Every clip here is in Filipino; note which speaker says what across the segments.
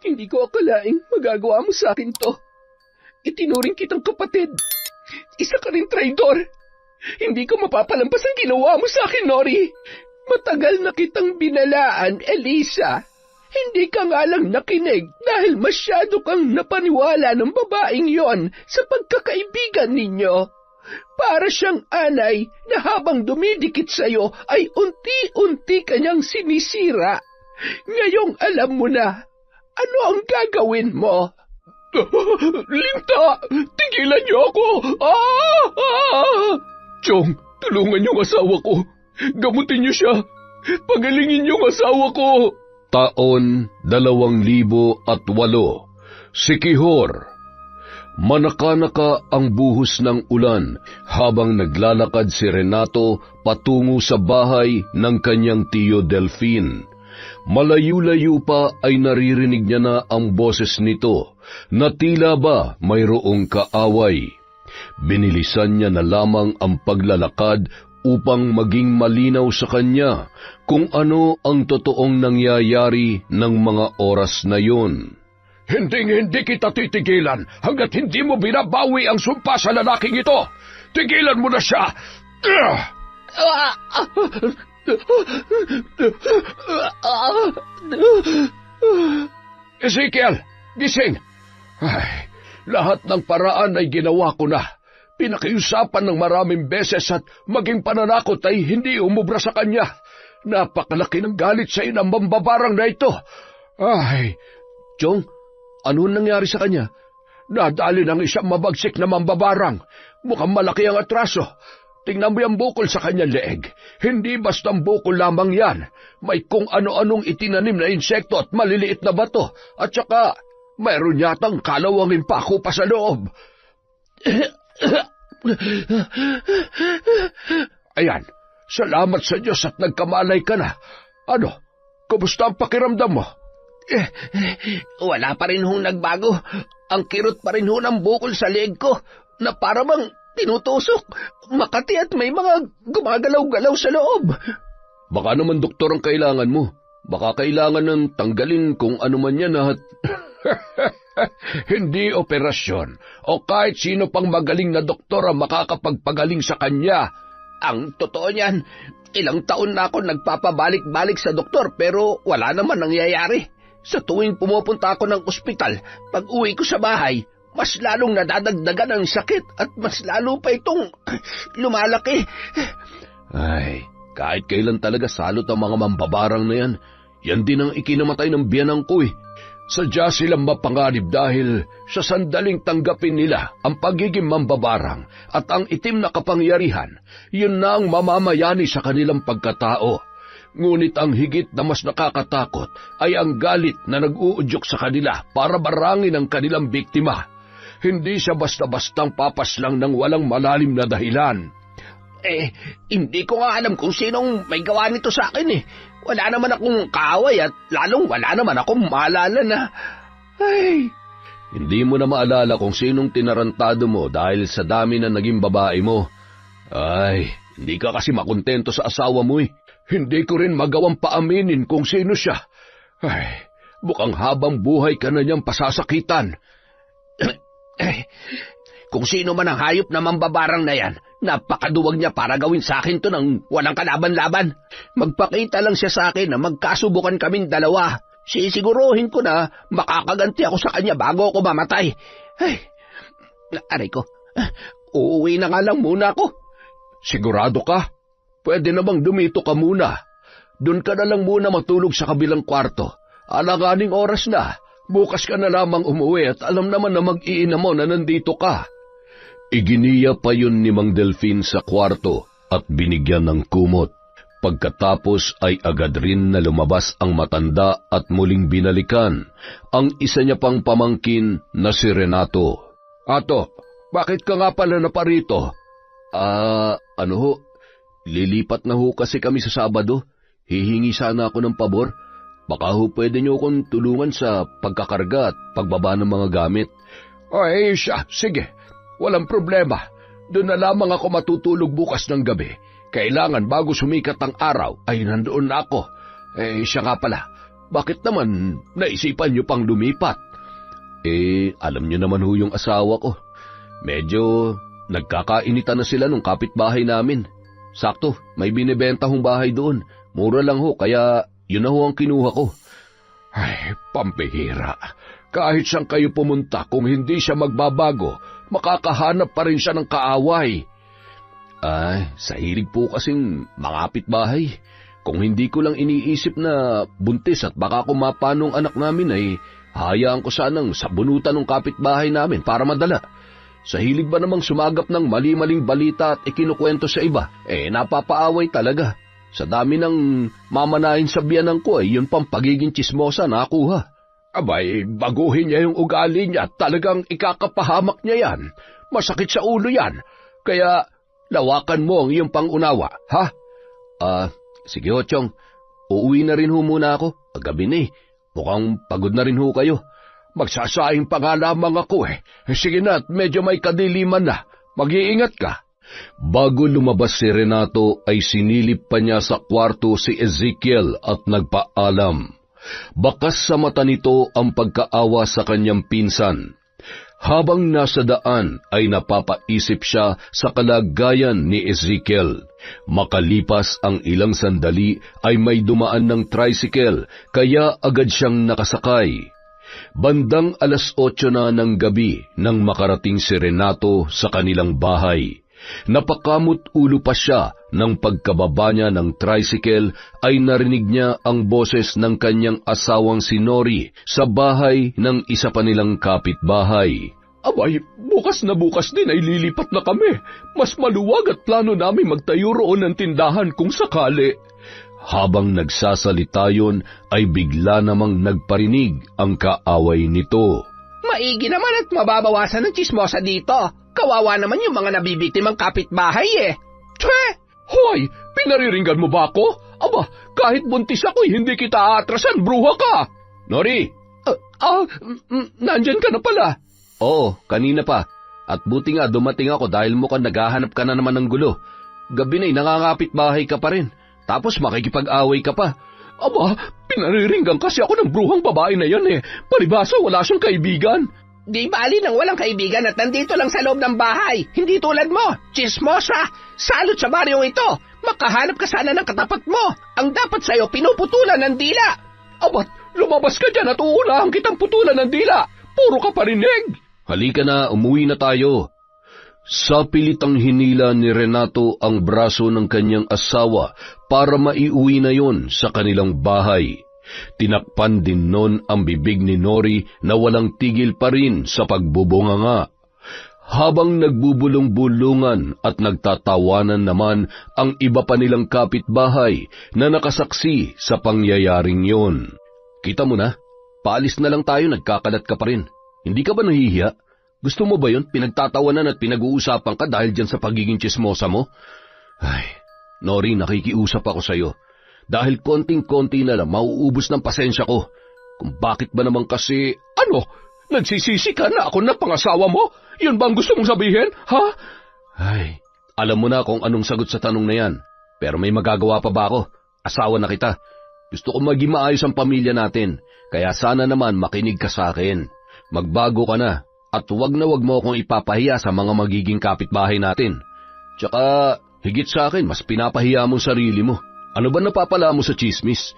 Speaker 1: Hindi ko akalaing magagawa mo sa akin to. Itinuring kitang kapatid. Isa ka rin traidor. Hindi ko mapapalampas ang ginawa mo sa akin, Nori. Matagal na kitang binalaan, Elisa. Hindi ka nga lang nakinig dahil masyado kang napaniwala ng babaeng yon sa pagkakaibigan ninyo. Para siyang anay na habang dumidikit sa'yo ay unti-unti kanyang sinisira. Ngayong alam mo na, ano ang gagawin mo? Linta! Tigilan niyo ako! Chong, tulungan niyo ang asawa ko. Gamutin niyo siya. Pagalingin niyo ang asawa ko.
Speaker 2: Taon 2008. Sikihor. Manaka-naka ang buhos ng ulan habang naglalakad si Renato patungo sa bahay ng kanyang tiyo Delphine. Malayo-layo pa ay naririnig niya na ang boses nito na tila ba mayroong kaaway. Binilisan niya na lamang ang paglalakad upang maging malinaw sa kanya kung ano ang totoong nangyayari ng mga oras na yun.
Speaker 3: Hindi kita titigilan hanggat hindi mo binabawi ang sumpa sa lalaking ito. Tigilan mo na siya! Ezekiel, gising! Ay, lahat ng paraan ay ginawa ko na. Pinakiusapan ng maraming beses at maging pananakot ay hindi umubra sa kanya. Napakalaki ng galit sa inang mambabarang na ito. Ay,
Speaker 2: Chong, ano nangyari sa kanya?
Speaker 3: nadali ng isang mabagsik na mambabarang. Mukhang malaki ang atraso. Tingnan mo yung bukol sa kanyang leeg. Hindi bastang bukol lamang yan. May kung ano-anong itinanim na insekto at maliliit na bato. At saka, mayroon yatang kalawangin pako pa sa loob. Ayan, salamat sa Diyos at nagkamalay ka na. Ano, kumusta ang pakiramdam mo?
Speaker 1: Wala pa rin hong nagbago. Ang kirot pa rin ho ng bukol sa leeg ko na para bang tinutusok. Makati at may mga gumagalaw-galaw sa loob.
Speaker 2: Baka naman doktor ang kailangan mo. Baka kailangan ng tanggalin kung ano man yan at...
Speaker 3: Hindi operasyon o kahit sino pang magaling na doktor ang makakapagpagaling sa kanya.
Speaker 1: Ang totoo niyan, ilang taon na ako nagpapabalik-balik sa doktor pero wala naman nangyayari. Sa tuwing pumupunta ako ng ospital, pag uwi ko sa bahay, mas lalong nadadagdagan ang sakit at mas lalo pa itong lumalaki.
Speaker 2: Ay, kahit kailan talaga salot ang mga mambabarang na yan. Yan din ang ikinamatay ng biyanang ko eh.
Speaker 3: Sadya silang mapanganib dahil sa sandaling tanggapin nila ang pagiging mambabarang at ang itim na kapangyarihan, yun na ang mamamayani sa kanilang pagkatao. Ngunit ang higit na mas nakakatakot ay ang galit na nag-uudyok sa kanila para barangin ang kanilang biktima. Hindi siya basta-bastang papaslang ng walang malalim na dahilan.
Speaker 1: Hindi ko nga alam kung sinong may gawa nito sa akin eh. Wala naman akong kaaway at lalong wala naman akong maalala na... Ay...
Speaker 2: Hindi mo na maalala kung sinong tinarantado mo dahil sa dami na naging babae mo. Ay, hindi ka kasi makontento sa asawa mo eh.
Speaker 3: Hindi ko rin magawang paaminin kung sino siya. Ay, mukhang habang buhay ka na niyang pasasakitan.
Speaker 1: Kung sino man ang hayop na mambabarang na yan, napakaduwag niya para gawin sa akin to ng walang kalaban-laban. Magpakita lang siya sa akin na magkasubukan kaming dalawa. Sisiguruhin ko na makakaganti ako sa kanya bago ako mamatay. Ay, aray ko, uuwi na nga lang muna ako.
Speaker 3: Sigurado ka? Pwede namang dumito ka muna. Doon ka na lang muna matulog sa kabilang kwarto. Alanganing oras na. Bukas ka na lamang umuwi at alam naman na mag-iina mo na nandito ka.
Speaker 2: Iginiya pa yun ni Mang Delphine sa kwarto at binigyan ng kumot. Pagkatapos ay agad rin na lumabas ang matanda at muling binalikan ang isa niya pang pamangkin na si Renato.
Speaker 3: Ato, bakit ka nga pala naparito?
Speaker 2: Ano ho? Lilipat na ho kasi kami sa Sabado. Hihingi sana ako ng pabor. Baka ho pwede niyo akong tulungan sa pagkakarga at pagbaba ng mga gamit.
Speaker 3: Ay, siya, sige. Walang problema. Doon na lamang ako matutulog bukas ng gabi. Kailangan bago sumikat ang araw ay nandoon na ako. Siya nga pala. Bakit naman naisipan niyo pang lumipat?
Speaker 2: Alam niyo naman ho yung asawa ko. Medyo nagkakainitan na sila nung kapitbahay namin. Sakto, may binibenta hong bahay doon. Mura lang ho, kaya yun na ho ang kinuha ko.
Speaker 3: Ay, pampihira. Kahit saan kayo pumunta, kung hindi siya magbabago, makakahanap pa rin siya ng kaaway.
Speaker 2: Sa hilig po kasing mangapit bahay. Kung hindi ko lang iniisip na buntis at baka kumapanong anak namin ay hayaan ko sanang sabunutan ng kapitbahay namin para madala. Sa hilig ba namang sumagap ng mali-maling balita at ikinukwento sa iba, napapaaway talaga. Sa dami ng mamanahin sa biyanan ko yun pang pagiging tsismosa nakuha.
Speaker 3: Abay, baguhin niya yung ugali niya at talagang ikakapahamak niya yan. Masakit sa ulo yan. Kaya lawakan mo ang iyong pangunawa, ha?
Speaker 2: Sige ho, Chong. Uuwi na rin ho muna ako. Gabi na Mukhang pagod na rin ho kayo.
Speaker 3: Magsasaing pa nga lamang ako Sige na at medyo may kadiliman na. Mag-iingat ka.
Speaker 2: Bago lumabas si Renato ay sinilip pa niya sa kwarto si Ezekiel at nagpaalam. Bakas sa mata nito ang pagkaawa sa kanyang pinsan. Habang nasa daan ay napapaisip siya sa kalagayan ni Ezekiel. Makalipas ang ilang sandali ay may dumaan ng tricycle kaya agad siyang nakasakay. Bandang 8:00 na ng gabi nang makarating si Renato sa kanilang bahay. Napakamot ulo pa siya nang pagkababa niya ng tricycle ay narinig niya ang boses ng kanyang asawang si Nori sa bahay ng isa pa nilang kapitbahay.
Speaker 3: Abay, bukas na bukas din ay lilipat na kami. Mas maluwag at plano namin magtayo roon ng tindahan kung sakali.
Speaker 2: Habang nagsasalita yun ay bigla namang nagparinig ang kaaway nito.
Speaker 1: Maigi naman at mababawasan ng tsismosa dito. Kawawa naman yung mga nabibiktimang kapitbahay
Speaker 3: Tse! Hoy! Pinariringgan mo ba ako? Aba, kahit buntis ako'y hindi kita aatrasan, bruha ka!
Speaker 2: Nori!
Speaker 3: Nandyan ka na pala.
Speaker 2: Oo, kanina pa. At buti nga dumating ako dahil mukhang naghahanap ka na naman ng gulo. Gabi na'y nangangapit bahay ka pa rin. Tapos makikipag-away ka pa.
Speaker 3: Aba, pinariringgan kasi ako ng bruhang babae na yan Palibasa wala siyang kaibigan.
Speaker 1: Di bali nang walang kaibigan at nandito lang sa loob ng bahay. Hindi tulad mo, tsismosa. Salot sa baryong ito. Makahanap ka sana ng katapat mo. Ang dapat sa'yo, pinuputulan ng dila.
Speaker 3: Abat, lumabas ka dyan at uunahan kitang putulan ng dila. Puro ka parinig.
Speaker 2: Halika na, umuwi na tayo. Sa pilitang hinila ni Renato ang braso ng kanyang asawa para maiuwi na yon sa kanilang bahay. Tinakpan din nun ang bibig ni Nori na walang tigil pa rin sa pagbubunganga. Habang nagbubulong-bulungan at nagtatawanan naman ang iba pa nilang kapitbahay na nakasaksi sa pangyayaring yon. Kita mo na, paalis na lang tayo, nagkakalat ka pa rin. Hindi ka ba nahihiya? Gusto mo ba yun? Pinagtatawanan at pinag-uusapan ka dahil dyan sa pagiging tsismosa mo? Ay, Nori, nakikiusap ako sa'yo. Dahil konting-konti na lang mauubos ng pasensya ko. Kung bakit ba naman kasi...
Speaker 3: Ano? Nagsisisi ka na ako na pangasawa mo? Yun ba ang gusto mong sabihin, ha?
Speaker 2: Ay, alam mo na kung anong sagot sa tanong na yan. Pero may magagawa pa ba ako? Asawa na kita. Gusto ko maging maayos ang pamilya natin. Kaya sana naman makinig ka sa akin. Magbago ka na. At wag na wag mo akong ipapahiya sa mga magiging kapitbahay natin. Tsaka, higit sa akin, mas pinapahiya mo sarili mo. Ano ba napapala mo sa chismis?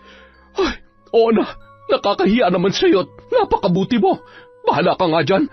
Speaker 3: Ay, oo na. Nakakahiya naman sa'yo at napakabuti mo. Bahala ka nga dyan.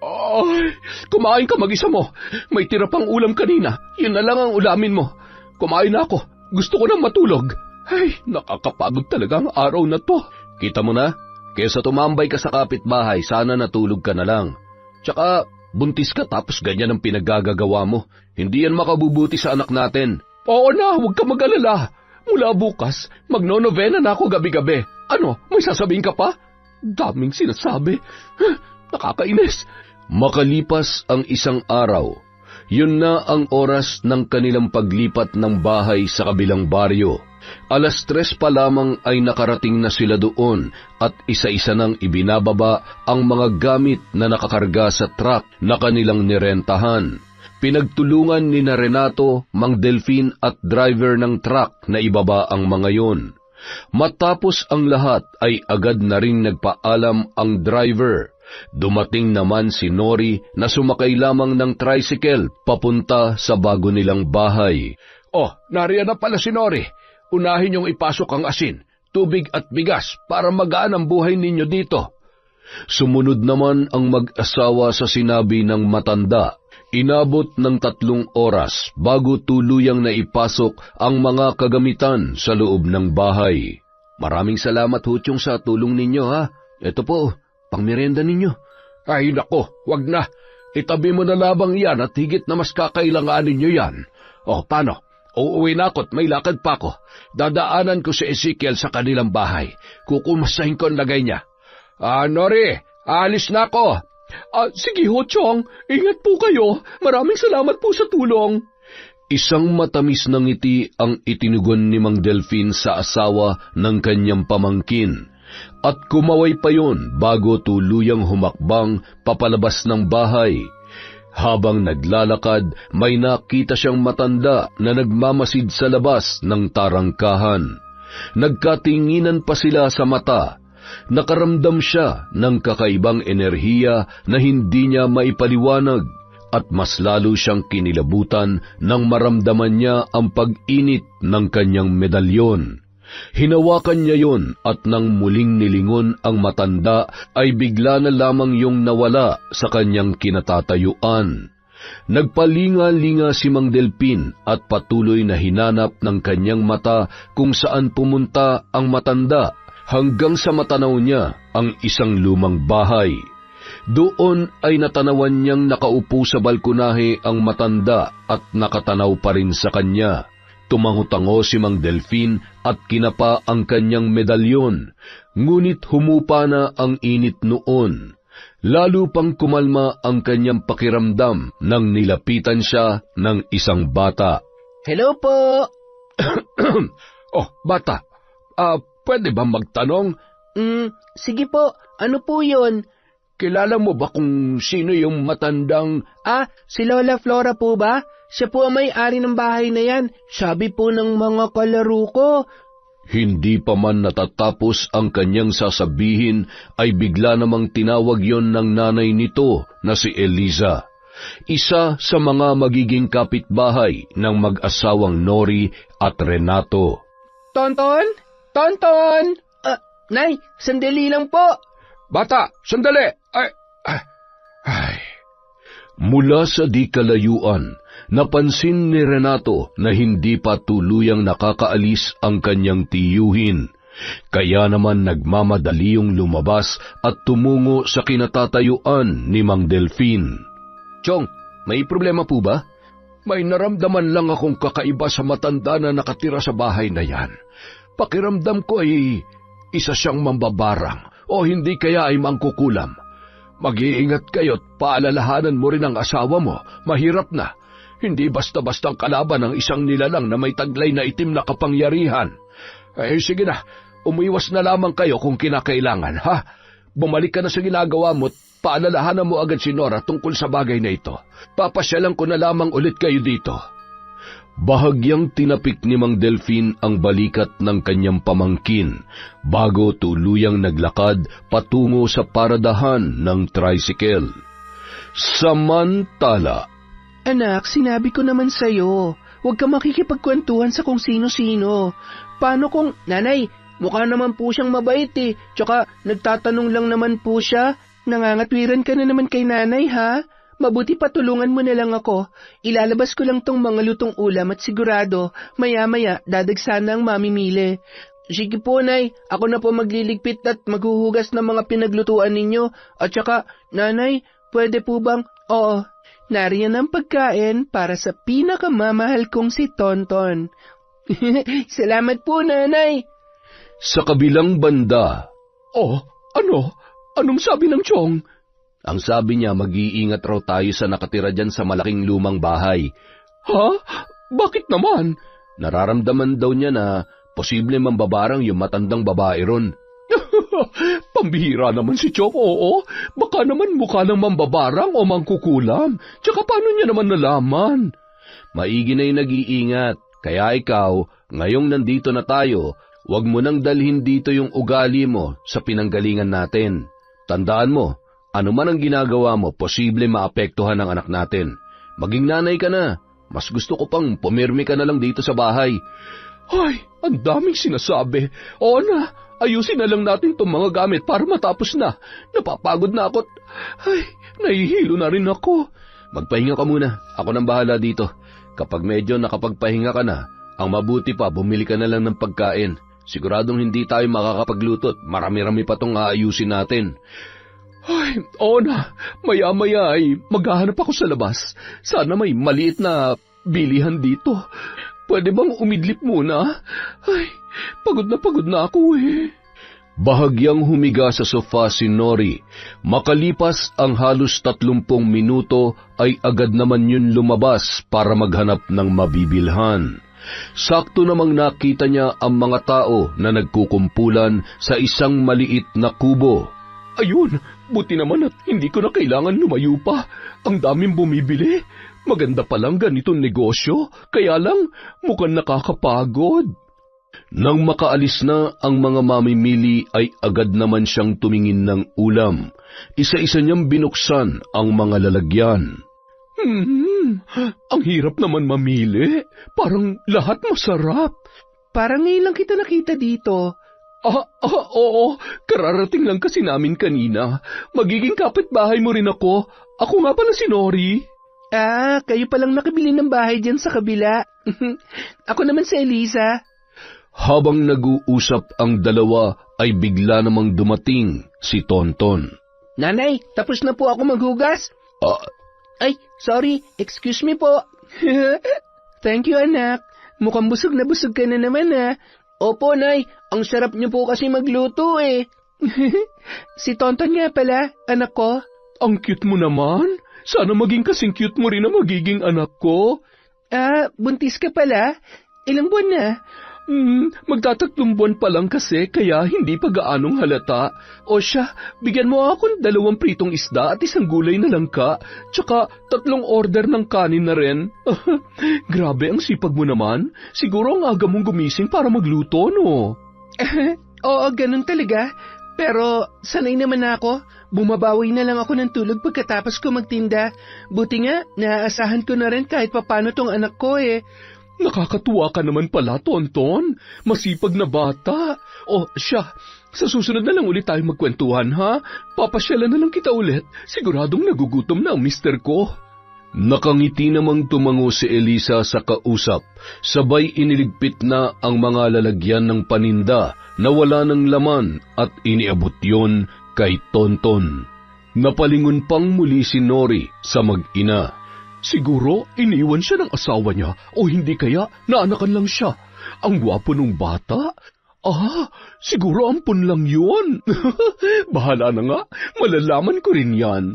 Speaker 3: Ay, kumain ka mag-isa mo. May tira pang ulam kanina. Yun na lang ang ulamin mo. Kumain na ako. Gusto ko nang matulog. Ay, nakakapagod talaga ang araw na to.
Speaker 2: Kita mo na? Kesa tumambay ka sa kapitbahay, sana natulog ka na lang. Tsaka, buntis ka tapos ganyan ang pinaggagawa mo. Hindi yan makabubuti sa anak natin.
Speaker 3: Oo na, huwag ka mag-alala. Mula bukas, magno-novena na ako gabi-gabi. Ano, may sasabihin ka pa? Daming sinasabi. Nakakainis.
Speaker 2: Makalipas ang isang araw, yun na ang oras ng kanilang paglipat ng bahay sa kabilang baryo. 3:00 pa lamang ay nakarating na sila doon at isa-isa nang ibinababa ang mga gamit na nakakarga sa truck na kanilang nirentahan. Pinagtulungan ni Renato, Mang Delfin at driver ng truck na ibaba ang mga yon. Matapos ang lahat ay agad na ring nagpaalam ang driver. Dumating naman si Nori na sumakay lamang ng tricycle papunta sa bago nilang bahay.
Speaker 3: Oh, nariyan na pala si Nori. Unahin niyong ipasok ang asin, tubig at bigas para magaan ang buhay ninyo dito.
Speaker 2: Sumunod naman ang mag-asawa sa sinabi ng matanda. Inabot ng 3 oras bago tuluyang naipasok ang mga kagamitan sa loob ng bahay. Maraming salamat Huchong sa tulong ninyo ha. Ito po, pangmerienda ninyo.
Speaker 3: Ay nako, wag na. Itabi mo na labang yan at higit na mas kakailanganin nyo yan. O, paano? Uuwi na ako't may lakad pa ako. Dadaanan ko si Ezekiel sa kanilang bahay. Kukumasahin ko ang lagay niya. Nori, alis na ako.
Speaker 1: Sige ho, Chong. Ingat po kayo. Maraming salamat po sa tulong.
Speaker 2: Isang matamis na ngiti ang itinugon ni Mang Delfin sa asawa ng kanyang pamangkin. At kumaway pa yon bago tuluyang humakbang papalabas ng bahay. Habang naglalakad, may nakita siyang matanda na nagmamasid sa labas ng tarangkahan. Nagkatinginan pa sila sa mata. Nakaramdam siya ng kakaibang enerhiya na hindi niya maipaliwanag at mas lalo siyang kinilabutan nang maramdaman niya ang pag-init ng kanyang medalyon. Hinawakan niya yon at nang muling nilingon ang matanda ay bigla na lamang yung nawala sa kanyang kinatatayuan. Nagpalinga-linga si Mang Delpin at patuloy na hinanap ng kanyang mata kung saan pumunta ang matanda. Hanggang sa matanaw niya ang isang lumang bahay. Doon ay natanawan niyang nakaupo sa balkonahe ang matanda at nakatanaw pa rin sa kanya. Tumango-tango si Mang Delfin at kinapa ang kanyang medalyon, ngunit humupa na ang init noon. Lalo pang kumalma ang kanyang pakiramdam nang nilapitan siya ng isang bata.
Speaker 1: Hello po!
Speaker 3: Oh, bata. Pwede ba magtanong?
Speaker 1: Sige po. Ano po yun?
Speaker 3: Kilala mo ba kung sino yung matandang...
Speaker 1: Si Lola Flora po ba? Siya po ang may-ari ng bahay na yan. Sabi po ng mga kalaro ko.
Speaker 2: Hindi pa man natatapos ang kanyang sasabihin ay bigla namang tinawag yon ng nanay nito na si Eliza. Isa sa mga magiging kapitbahay ng mag-asawang Nori at Renato.
Speaker 1: Tonton? Tonton! Nay, sandali lang po.
Speaker 3: Bata, sandali!
Speaker 2: Mula sa di kalayuan, napansin ni Renato na hindi pa tuluyang nakakaalis ang kanyang tiyuhin. Kaya naman nagmamadali yung lumabas at tumungo sa kinatatayuan ni Mang Delfin.
Speaker 1: Chong, may problema po ba?
Speaker 3: May naramdaman lang akong kakaiba sa matanda na nakatira sa bahay na yan. Pakiramdam ko ay isa siyang mambabarang o hindi kaya ay mangkukulam. Mag-iingat kayo't paalalahanan mo rin ang asawa mo. Mahirap na. Hindi basta-bastang kalaban ng isang nilalang na may taglay na itim na kapangyarihan. Sige na, umiwas na lamang kayo kung kinakailangan, ha? Bumalik ka na sa ginagawa mo at paalalahanan mo agad si Nora tungkol sa bagay na ito. Papasyalan ko na lamang ulit kayo dito.
Speaker 2: Bahagyang tinapik ni Mang Delfin ang balikat ng kanyang pamangkin bago tuluyang naglakad patungo sa paradahan ng tricycle. Samantala,
Speaker 1: Anak, sinabi ko naman sa'yo, huwag ka makikipagkwentuhan sa kung sino-sino. Paano kung, Nanay, mukha naman po siyang mabait tsaka nagtatanong lang naman po siya. Nangangatwiran ka na naman kay Nanay, ha? Mabuti patulungan mo na lang ako. Ilalabas ko lang tong mga lutong ulam at sigurado, maya-maya dadagsa na ang mamimili. Sige po, Nay. Ako na po magliligpit at maghuhugas ng mga pinaglutuan ninyo. At saka, Nanay, pwede po bang... Oo, nariyan ang pagkain para sa pinakamamahal kong si Tonton. Salamat po, Nanay.
Speaker 2: Sa kabilang banda...
Speaker 3: Oh, ano? Anong sabi ng Chong?
Speaker 2: Ang sabi niya, mag-iingat raw tayo sa nakatira dyan sa malaking lumang bahay.
Speaker 3: Ha? Bakit naman?
Speaker 2: Nararamdaman daw niya na posible mambabarang yung matandang babae ron.
Speaker 3: Pambihira naman si Chong, oo. Baka naman mukha ng mambabarang o mangkukulam. Tsaka paano niya naman nalaman?
Speaker 2: Maigi na yung nag-iingat. Kaya ikaw, ngayong nandito na tayo, Huwag mo nang dalhin dito yung ugali mo sa pinanggalingan natin. Tandaan mo, ano man ang ginagawa mo, posible maapektuhan ang anak natin. Maging nanay ka na. Mas gusto ko pang pumirmi ka na lang dito sa bahay.
Speaker 1: Ay, ang daming sinasabi. Oo na, ayusin na lang natin itong mga gamit para matapos na. Napapagod na ako. Ay, nahihilo na rin ako.
Speaker 2: Magpahinga ka muna. Ako nang bahala dito. Kapag medyo nakapagpahinga ka na, ang mabuti pa, bumili ka na lang ng pagkain. Siguradong hindi tayo makakapaglutot. Marami-rami pa itong aayusin natin.
Speaker 1: Ay, oo na. Maya-maya ay maghahanap ako sa labas. Sana may maliit na bilihan dito. Pwede bang umidlip muna? Ay, pagod na ako eh.
Speaker 2: Bahagyang humiga sa sofa si Nori. Makalipas ang halos 30 minuto ay agad naman yun lumabas para maghanap ng mabibilhan. Sakto namang nakita niya ang mga tao na nagkukumpulan sa isang maliit na kubo.
Speaker 1: Ayun, buti naman at hindi ko na kailangan lumayo pa. Ang daming bumibili. Maganda palang ganitong negosyo, kaya lang mukhang nakakapagod.
Speaker 2: Nang makaalis na ang mga mamimili ay agad naman siyang tumingin ng ulam. Isa-isa niyang binuksan ang mga lalagyan.
Speaker 1: Ang hirap naman mamili. Parang lahat masarap.
Speaker 4: Parang ngayon lang kita nakita dito.
Speaker 1: Oo. Kararating lang kasi namin kanina. Magiging kapitbahay mo rin ako. Ako nga pala si Nori.
Speaker 4: Kayo palang nakabili ng bahay dyan sa kabila. Ako naman si Eliza.
Speaker 2: Habang nag-uusap ang dalawa ay bigla namang dumating si Tonton.
Speaker 4: Nanay, tapos na po ako maghugas. Ay, sorry, excuse me po. Thank you, anak. Mukhang busog na busog ka na naman, ha. Opo, Nay, ang sarap niyo po kasi magluto, eh. Si Tonton nga pala, anak ko.
Speaker 1: Ang cute mo naman. Sana maging kasing cute mo rin na magiging anak ko.
Speaker 4: Buntis ka pala? Ilang buwan na?
Speaker 1: Magtatatlong buwan pa lang kasi, kaya hindi pa gaanong halata. O siya, bigyan mo ako ng 2 pritong isda at 1 gulay na langka, tsaka 3 order ng kanin na rin. Grabe ang sipag mo naman. Siguro ang aga mong gumising para magluto, no?
Speaker 4: Oo, ganun talaga. Pero sanay naman ako. Bumabawi na lang ako ng tulog pagkatapos ko magtinda. Buti nga, naaasahan ko na rin kahit papano tong anak ko, eh.
Speaker 1: Nakakatuwa ka naman pala, Tonton. Masipag na bata. O siya, sa susunod na lang ulit tayo magkwentuhan, ha? Papasyalan na lang kita ulit. Siguradong nagugutom na ang mister ko.
Speaker 2: Nakangiti namang tumango si Eliza sa kausap. Sabay iniligpit na ang mga lalagyan ng paninda na wala ng laman at iniabot yon kay Tonton. Napalingon pang muli si Nori sa mag-ina.
Speaker 1: Siguro iniwan siya ng asawa niya o hindi kaya naanakan lang siya. Ang gwapo nung bata. Siguro ampun lang yun. Bahala na nga, malalaman ko rin yan.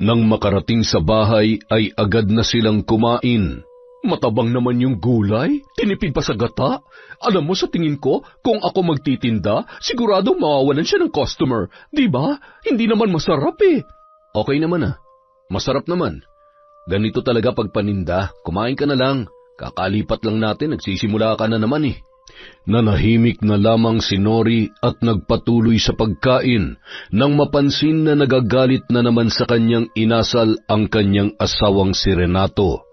Speaker 2: Nang makarating sa bahay ay agad na silang kumain.
Speaker 1: Matabang naman yung gulay, tinipid pa sa gata. Alam mo sa tingin ko, kung ako magtitinda, sigurado mawawalan siya ng customer. Diba? Hindi naman masarap eh.
Speaker 2: Okay naman masarap naman. Ganito talaga pag paninda, kumain ka na lang. Kakalipat lang natin, nagsisimula ka na naman eh. Nanahimik na lamang si Nori at nagpatuloy sa pagkain nang mapansin na nagagalit na naman sa kanyang inasal ang kanyang asawang si Renato.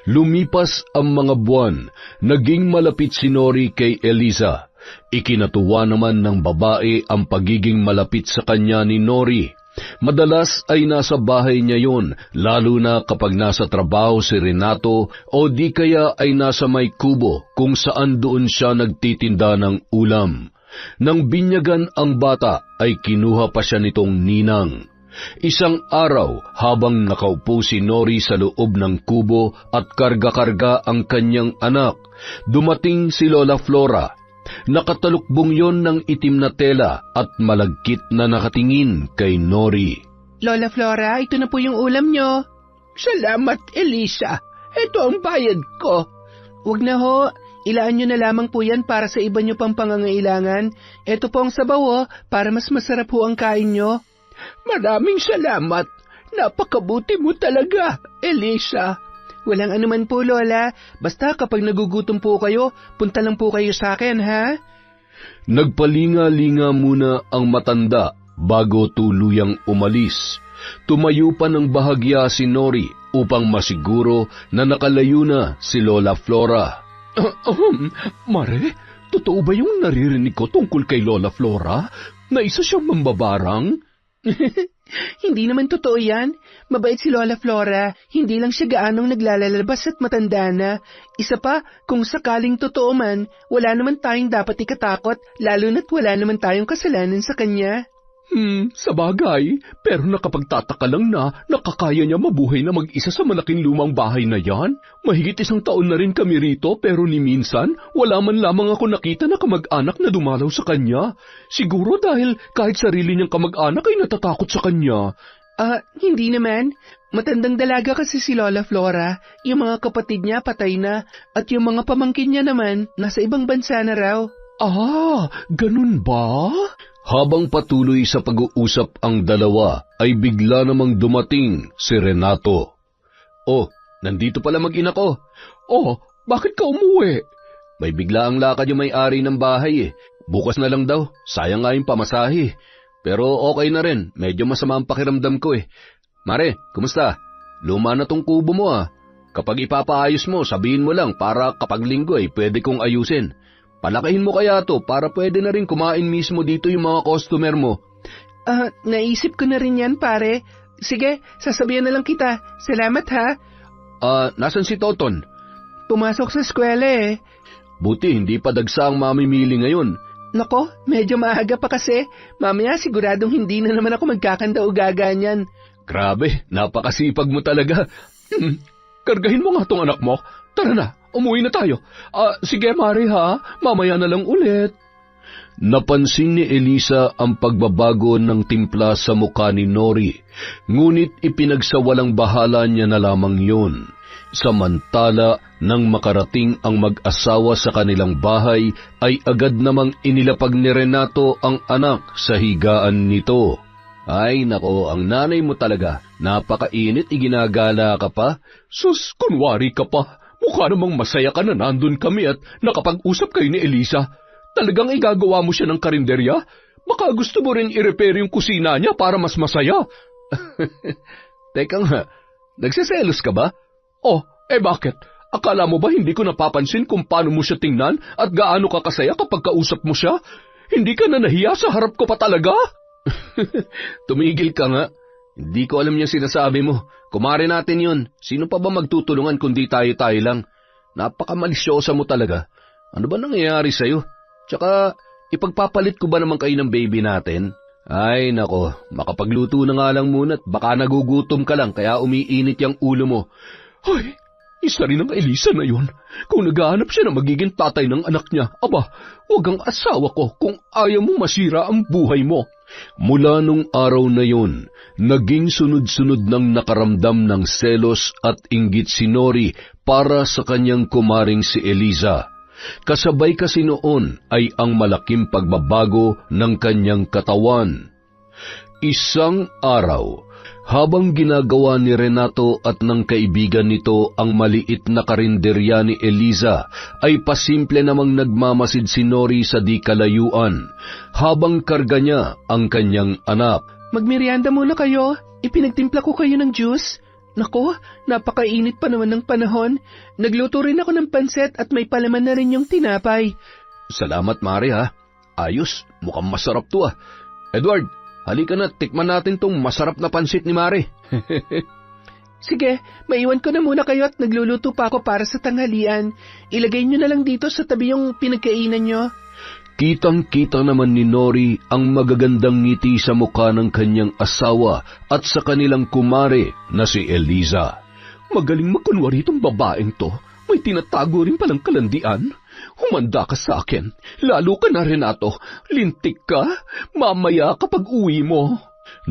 Speaker 2: Lumipas ang mga buwan, naging malapit si Nori kay Eliza. Ikinatuwa naman ng babae ang pagiging malapit sa kanya ni Nori. Madalas ay nasa bahay niya yon, lalo na kapag nasa trabaho si Renato o di kaya ay nasa may kubo kung saan doon siya nagtitinda ng ulam. Nang binyagan ang bata ay kinuha pa siya nitong ninang. Isang araw habang nakaupo si Nori sa loob ng kubo at karga-karga ang kanyang anak, dumating si Lola Flora. Nakatalukbong yon ng itim na tela at malagkit na nakatingin kay Nori.
Speaker 4: Lola Flora, ito na po yung ulam nyo.
Speaker 1: Salamat, Eliza. Ito ang bayad ko.
Speaker 4: Huwag na ho. Ilaan nyo na lamang po yan para sa iba nyo pang pangangailangan. Ito po ang sabaw para mas masarap po ang kain nyo.
Speaker 1: Maraming salamat. Napakabuti mo talaga, Eliza.
Speaker 4: Walang anuman po, Lola. Basta kapag nagugutom po kayo, punta lang po kayo sa akin, ha?
Speaker 2: Nagpalinga-linga muna ang matanda bago tuluyang umalis. Tumayo pa ng bahagya si Nori upang masiguro na nakalayo na si Lola Flora.
Speaker 3: Mare, totoo ba yung naririnig ko tungkol kay Lola Flora? Na isa siyang mambabarang?
Speaker 4: Hindi naman totoo yan. Mabait si Lola Flora. Hindi lang siya gaanong naglalalabas at matanda na. Isa pa, kung sakaling totoo man, wala naman tayong dapat ikatakot, lalo na't wala naman tayong kasalanan sa kanya.
Speaker 3: Sa bagay, pero nakapagtataka lang na nakakaya niya mabuhay na mag-isa sa malaking lumang bahay na yan. Mahigit 1 taon na rin kami rito pero ni minsan wala man lamang ako nakita na kamag-anak na dumalaw sa kanya. Siguro dahil kahit sarili niyang kamag-anak ay natatakot sa kanya.
Speaker 4: Hindi naman. Matandang dalaga kasi si Lola Flora. Yung mga kapatid niya patay na at yung mga pamangkin niya naman nasa ibang bansa na raw.
Speaker 3: Ganun ba?
Speaker 2: Habang patuloy sa pag-uusap ang dalawa, ay bigla namang dumating si Renato.
Speaker 3: Oh, nandito pala mag-ina ko. Oh, bakit ka umuwi?
Speaker 2: May bigla ang lakad yung may-ari ng bahay Bukas na lang daw, sayang nga yung pamasahe. Pero okay na rin, medyo masama ang pakiramdam ko Mare, kumusta? Luma na tong kubo mo Kapag ipapaayos mo, sabihin mo lang para kapag linggo pwede kong ayusin. Palakihin mo kaya to para pwede na rin kumain mismo dito yung mga customer mo.
Speaker 4: Naisip ko na rin yan, pare. Sige, sasabihan na lang kita. Salamat ha.
Speaker 2: Nasan si Toton?
Speaker 4: Pumasok sa eskwela
Speaker 2: Buti hindi pa dagsa ang mamimili ngayon.
Speaker 4: Nako, medyo maaga pa kasi. Mamaya siguradong hindi na naman ako magkakanda-ugaga niyan.
Speaker 3: Grabe, napakasipag mo talaga. Kargahin mo nga tong anak mo. Tara na, umuwi na tayo. Sige, Mari ha, mamaya na lang ulit.
Speaker 2: Napansin ni Elisa ang pagbabago ng timpla sa mukha ni Nori, ngunit ipinagsawalang bahala niya na lamang yun. Samantala, nang makarating ang mag-asawa sa kanilang bahay, ay agad namang inilapag ni Renato ang anak sa higaan nito. Ay nako, ang nanay mo talaga, napakainit, iginagala ka pa.
Speaker 3: Sus, kunwari ka pa. Mukha namang masaya ka na nandun kami at nakapag-usap kayo ni Elisa. Talagang igagawa mo siya ng karinderya? Baka gusto mo rin i-repair yung kusina niya para mas masaya.
Speaker 2: Teka nga, nagsiselos ka ba?
Speaker 3: Oh, bakit? Akala mo ba hindi ko napapansin kung paano mo siya tingnan at gaano ka kasaya kapag kausap mo siya? Hindi ka na nahiya sa harap ko pa talaga?
Speaker 2: Tumigil ka nga. Hindi ko alam yung sinasabi mo. Kumare natin yun. Sino pa ba magtutulungan kundi tayo-tayo lang? Napakamalisyosa mo talaga. Ano ba nangyayari sa'yo? Tsaka, ipagpapalit ko ba naman kayo ng baby natin? Ay nako, makapagluto na nga lang muna at baka nagugutom ka lang kaya umiinit yung ulo mo.
Speaker 3: Ay, isa rin ang Elisa na yun. Kung naghahanap siya na magiging tatay ng anak niya, aba, huwag ang asawa ko kung ayaw mo masira ang buhay mo.
Speaker 2: Mula nung araw na yun, naging sunod-sunod ng nakaramdam ng selos at inggit si Nori para sa kanyang kumaring si Eliza. Kasabay kasi noon ay ang malaking pagbabago ng kanyang katawan. Isang araw, habang ginagawa ni Renato at ng kaibigan nito ang maliit na karinderya ni Eliza, ay pasimple namang nagmamasid si Nori sa di kalayuan, habang karga niya ang kanyang anak.
Speaker 4: Magmerienda muna kayo. Ipinagtimpla ko kayo ng juice. Nako, napakainit pa naman ng panahon. Nagluto rin ako ng panset at may palaman na rin yung tinapay.
Speaker 2: Salamat, Mari ha. Ayos, mukhang masarap to Edward, halika na, tikman natin tong masarap na pansit ni Mari.
Speaker 4: Sige, maiwan ko na muna kayo at nagluluto pa ako para sa tanghalian. Ilagay nyo na lang dito sa tabi yung pinagkainan nyo.
Speaker 2: Kitang-kita naman ni Nori ang magagandang ngiti sa mukha ng kanyang asawa at sa kanilang kumare na si Eliza.
Speaker 3: Magaling magkunwari itong babaeng to. May tinatago rin palang kalandian. Humanda ka sa akin. Lalo ka na, Renato. Lintik ka. Mamaya kapag uwi mo.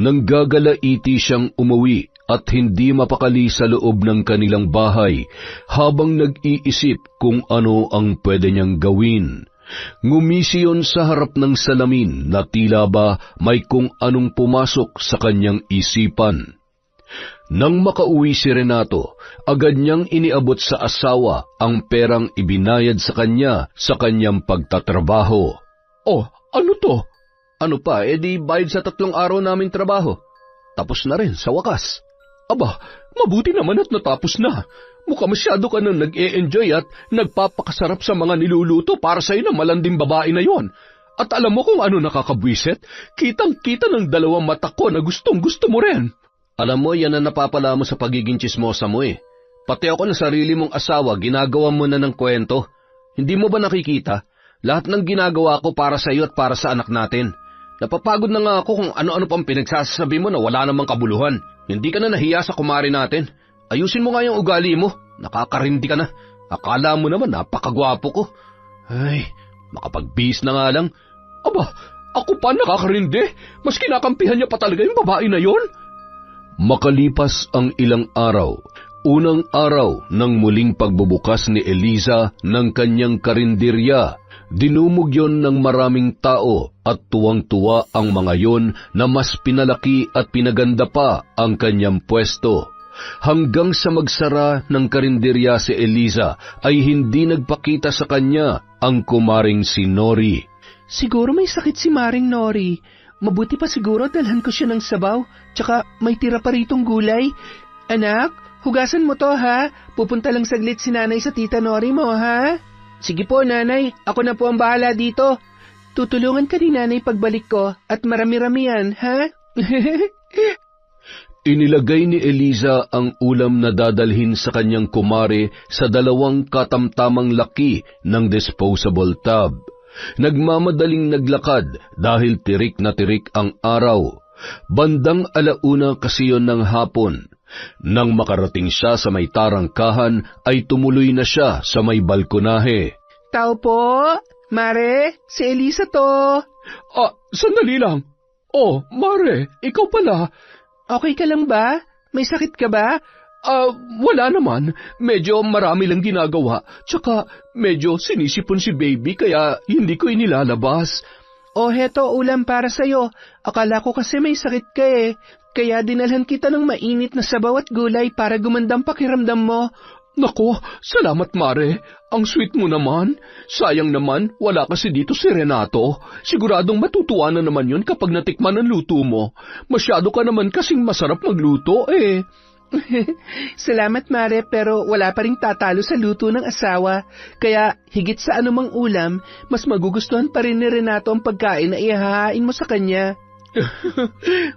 Speaker 2: Nanggagalaiti siyang umuwi at hindi mapakali sa loob ng kanilang bahay habang nag-iisip kung ano ang pwede niyang gawin. Ngumisi yun sa harap ng salamin na tila ba may kung anong pumasok sa kanyang isipan. Nang makauwi si Renato, agad niyang iniabot sa asawa ang perang ibinayad sa kanya sa kanyang pagtatrabaho.
Speaker 3: Oh, ano to?
Speaker 2: Ano pa, edi bayad sa 3 araw naming trabaho. Tapos na rin, sa wakas.
Speaker 3: Aba, mabuti naman at natapos na. Mukha masyado ka nang nag-e-enjoy at nagpapakasarap sa mga niluluto para sa'yo na malanding babae na yon. At alam mo kung ano nakakabwisit? Kitang-kita ng 2 mata ko na gustong-gusto mo rin.
Speaker 2: Alam mo, yan ang napapala mo sa pagiging tsismosa mo eh. Pati ako na sarili mong asawa, ginagawa mo na ng kwento. Hindi mo ba nakikita? Lahat ng ginagawa ko para sa iyo at para sa anak natin. Napapagod na nga ako kung ano-ano pang pinagsasabi mo na wala namang kabuluhan. Hindi ka na nahiya sa kumari natin. Ayusin mo nga yung ugali mo. Nakakarindi ka na. Akala mo naman napakagwapo ko. Ay, makapagbihis na nga lang.
Speaker 3: Aba, ako pa nakakarindi. Mas kinakampihan niya pa talaga yung babae na yon.
Speaker 2: Makalipas ang ilang araw, unang araw ng muling pagbubukas ni Eliza ng kanyang karinderya, dinumog yon ng maraming tao at tuwang-tuwa ang mga yon na mas pinalaki at pinaganda pa ang kanyang pwesto. Hanggang sa magsara ng karinderya si Eliza ay hindi nagpakita sa kanya ang kumaring si Nori.
Speaker 4: Siguro may sakit si Maring Nori. Mabuti pa siguro dalhan ko siya ng sabaw, tsaka may tira pa ritong gulay. Anak, hugasan mo to ha. Pupunta lang saglit si nanay sa tita Nori mo ha. Sige po nanay, ako na po ang bahala dito. Tutulungan ka ni nanay pagbalik ko at marami-rami yan ha.
Speaker 2: Inilagay ni Eliza ang ulam na dadalhin sa kanyang kumare sa 2 katamtamang laki ng disposable tub. Nagmamadaling naglakad dahil tirik na tirik ang araw. Bandang 1:00 kasi yon ng hapon. Nang makarating siya sa may tarangkahan ay tumuloy na siya sa may balkonahe.
Speaker 4: Tao po, Mare, si Eliza to.
Speaker 3: Sandali lang. Oh, Mare, ikaw pala.
Speaker 4: Okay ka lang ba? May sakit ka ba?
Speaker 3: Wala naman. Medyo marami lang ginagawa. Tsaka medyo sinisipon si baby kaya hindi ko inilalabas.
Speaker 4: Oh, heto ulam para sa'yo. Akala ko kasi may sakit ka eh. Kaya dinalhan kita ng mainit na sabaw at gulay para gumandang pakiramdam mo.
Speaker 3: Nako, salamat Mare. Ang sweet mo naman. Sayang naman, wala kasi dito si Renato. Siguradong matutuwa na naman yun kapag natikman ang luto mo. Masyado ka naman kasing masarap magluto eh.
Speaker 4: Salamat Mare, pero wala pa ring tatalo sa luto ng asawa. Kaya higit sa anumang ulam, mas magugustuhan pa rin ni Renato ang pagkain na ihahain mo sa kanya.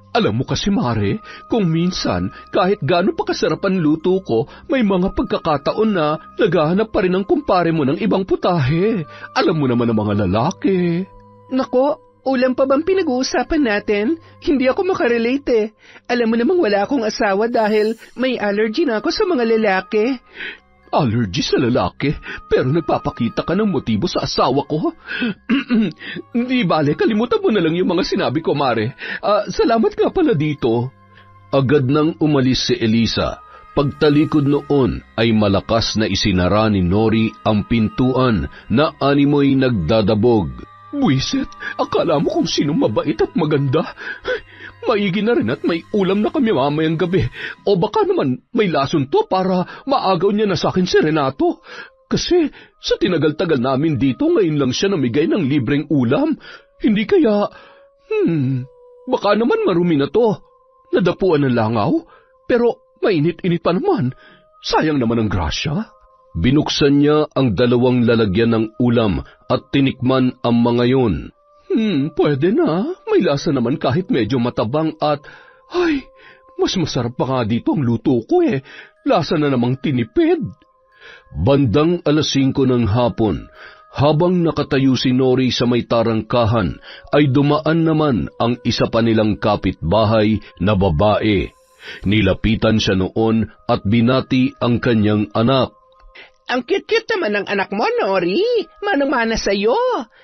Speaker 3: Alam mo kasi Mare, kung minsan kahit gaano pa kasarap ang luto ko, may mga pagkakataon na naghahanap pa rin ang kumpare mo ng ibang putahe. Alam mo naman ang mga lalaki.
Speaker 4: Nako, ulam pa bang pinag-uusapan natin? Hindi ako makarelate eh. Alam mo namang wala akong asawa dahil may allergy na ako sa mga lalaki.
Speaker 3: Allergy sa lalaki, pero nagpapakita ka ng motibo sa asawa ko. Di bale, kalimutan mo na lang yung mga sinabi ko, Mare. Salamat nga pala dito.
Speaker 2: Agad nang umalis si Eliza. Pagtalikod noon ay malakas na isinara ni Nori ang pintuan na animoy nagdadabog.
Speaker 3: Buisit, akala mo kung sinong mabait at maganda. Maigi na rin at may ulam na kami mamayang gabi. O baka naman may lason to para maagaw niya na sa akin si Renato. Kasi sa tinagal-tagal namin dito, ngayon lang siya namigay ng libreng ulam. Hindi kaya... baka naman marumi na to. Nadapuan ng langaw, pero mainit-init pa naman. Sayang naman ang grasya.
Speaker 2: Binuksan niya ang 2 lalagyan ng ulam at tinikman ang mga yun.
Speaker 3: Pwede na. May lasa naman kahit medyo matabang at... Ay, mas masarap pa nga dito ang luto ko eh. Lasa na namang tinipid.
Speaker 2: Bandang 5:00 ng hapon, habang nakatayo si Nori sa may tarangkahan, ay dumaan naman ang isa pa nilang kapitbahay na babae. Nilapitan siya noon at binati ang kanyang anak.
Speaker 4: Ang cute-cute naman ng anak mo, Nori. Manang-mana sa'yo.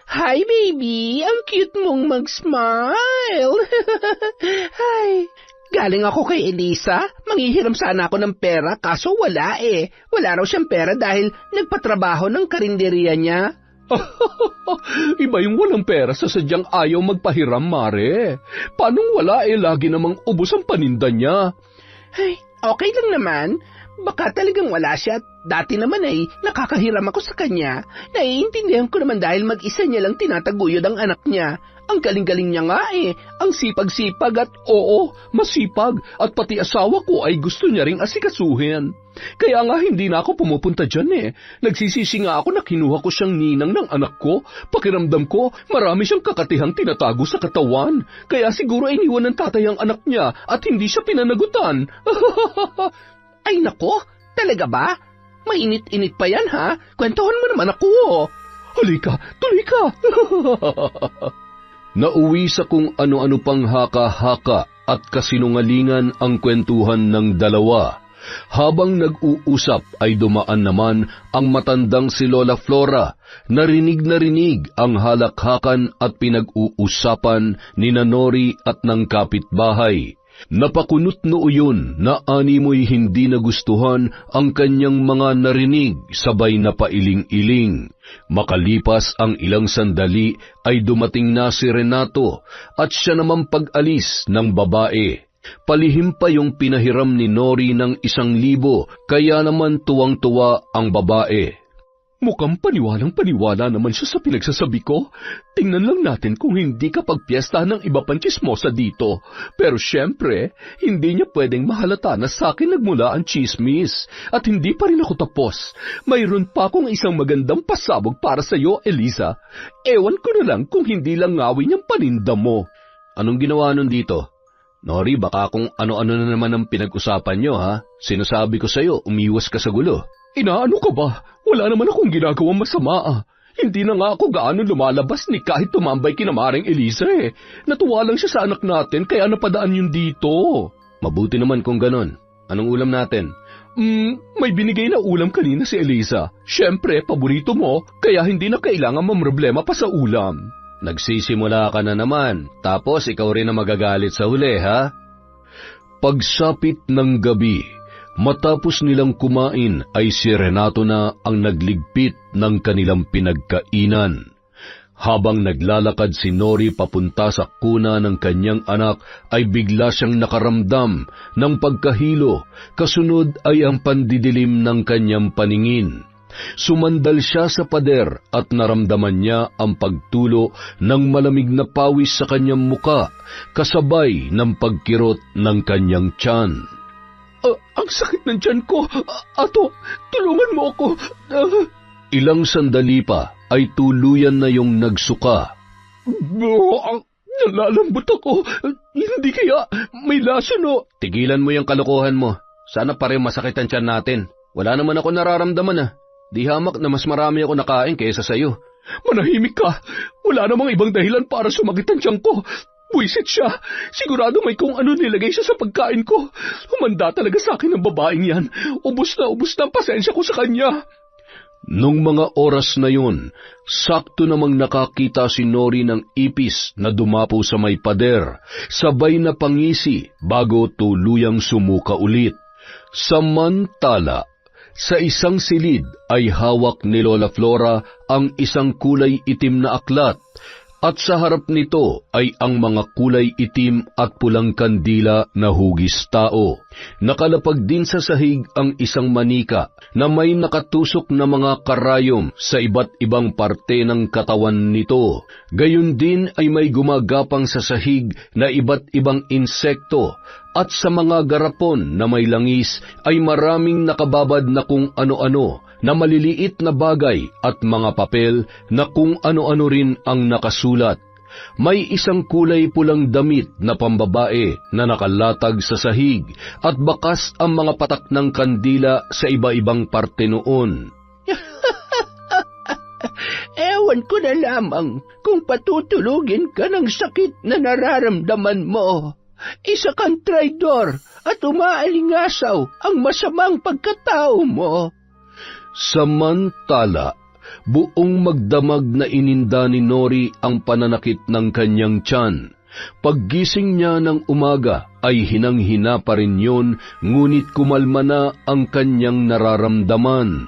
Speaker 4: Hi, baby. Ang cute mong mag-smile. Hi. Galing ako kay Eliza. Manghihiram sana ako ng pera, kaso wala eh. Wala raw siyang pera dahil nagpatrabaho ng karinderya niya.
Speaker 3: Iba yung walang pera sa sadyang ayaw magpahiram, Mare. Paanong wala eh, lagi namang ubos ang paninda niya.
Speaker 4: Ay, okay lang naman. Baka talagang wala siya. Dati naman ay nakakahiram ako sa kanya. Naiintindihan ko naman dahil mag-isa niya lang tinataguyod ang anak niya. Ang galing-galing niya nga eh. Ang sipag-sipag at oo, masipag. At pati asawa ko ay gusto niya ring asikasuhin. Kaya nga hindi na ako pumupunta dyan eh. Nagsisisi nga ako na kinuha ko siyang ninang ng anak ko. Pakiramdam ko, marami siyang kakatihang tinatago sa katawan. Kaya siguro iniwan ng tatay ang anak niya at hindi siya pinanagutan. Ay nako, talaga ba? Mainit-init pa yan ha? Kwentuhan mo naman ako.
Speaker 3: Halika, tuloy ka.
Speaker 2: Nauwi sa kung ano-ano pang haka-haka at kasinungalingan ang kwentuhan ng dalawa. Habang nag-uusap ay dumaan naman ang matandang si Lola Flora. Narinig ang halakhakan at pinag-uusapan ni Nori at ng kapitbahay. Napakunot noo yun na animoy hindi nagustuhan ang kanyang mga narinig, sabay na pailing-iling. Makalipas ang ilang sandali ay dumating na si Renato at siya naman pag-alis ng babae. Palihim pa yung pinahiram ni Nori ng 1,000, kaya naman tuwang-tuwa ang babae.
Speaker 3: Mukhang paniwalang-paniwala naman siya sa pinagsasabi ko. Tingnan lang natin kung hindi ka pagpiesta ng iba pang chismosa dito. Pero syempre, hindi niya pwedeng mahalata na sa akin nagmula ang chismis. At hindi pa rin ako tapos. Mayroon pa akong isang magandang pasabog para sa iyo, Eliza. Ewan ko na lang kung hindi lang ngawin yung paninda mo.
Speaker 2: Anong ginawa nun dito? Nori, baka kung ano-ano na naman ang pinag-usapan nyo, ha? Sinasabi ko sa'yo, umiwas ka sa gulo.
Speaker 3: Inaano ka ba? Wala naman akong ginagawang masama. Hindi na nga ako gaano lumalabas ni kahit tumambay kina Maring Eliza eh. Natuwa lang siya sa anak natin kaya napadaan yun dito.
Speaker 2: Mabuti naman kung ganon. Anong ulam natin?
Speaker 3: May binigay na ulam kanina si Eliza. Siyempre, paborito mo, kaya hindi na kailangan mamroblema pa sa ulam.
Speaker 2: Nagsisimula ka na naman, tapos ikaw rin na magagalit sa huli, ha? Pagsapit ng gabi, matapos nilang kumain ay si Renato na ang nagligpit ng kanilang pinagkainan. Habang naglalakad si Nori papunta sa kuna ng kanyang anak ay bigla siyang nakaramdam ng pagkahilo, kasunod ay ang pandidilim ng kanyang paningin. Sumandal siya sa pader at naramdaman niya ang pagtulo ng malamig na pawis sa kanyang muka, kasabay ng pagkirot ng kanyang tiyan.
Speaker 3: Ang sakit ng tiyan ko. Ato, tulungan mo ako.
Speaker 2: Ilang sandali pa ay tuluyan na yung nagsuka.
Speaker 3: Nalalambot ako. Hindi kaya may lason o...
Speaker 2: Tigilan mo yung kalokohan mo. Sana pa rin masakit ang tiyan natin. Wala naman ako nararamdaman. Di hamak na mas marami ako nakain kaysa sa'yo.
Speaker 3: Manahimik ka. Wala namang ibang dahilan para sumakit ang tiyan ko. Buisit siya. Sigurado may kung ano nilagay siya sa pagkain ko. Humanda talaga sa akin ang babaeng yan. Ubus na ang pasensya ko sa kanya.
Speaker 2: Nung mga oras na yun, sakto namang nakakita si Nori ng ipis na dumapo sa may pader, sabay na pangisi bago tuluyang sumuka ulit. Samantala, sa isang silid ay hawak ni Lola Flora ang isang kulay itim na aklat, at sa harap nito ay ang mga kulay itim at pulang kandila na hugis tao. Nakalapag din sa sahig ang isang manika na may nakatusok na mga karayom sa iba't ibang parte ng katawan nito. Gayon din ay may gumagapang sa sahig na iba't ibang insekto, at sa mga garapon na may langis ay maraming nakababad na kung ano-ano, na maliliit na bagay at mga papel na kung ano-ano rin ang nakasulat. May isang kulay pulang damit na pambabae na nakalatag sa sahig at bakas ang mga patak ng kandila sa iba-ibang parte noon.
Speaker 4: Ewan ko na lamang kung patutulugin ka ng sakit na nararamdaman mo. Isa kang traidor at umaalingasaw ang masamang pagkatao mo.
Speaker 2: Samantala, buong magdamag na ininda ni Nori ang pananakit ng kanyang tiyan. Paggising niya ng umaga ay hinang-hina pa rin yun, ngunit kumalma na ang kanyang nararamdaman.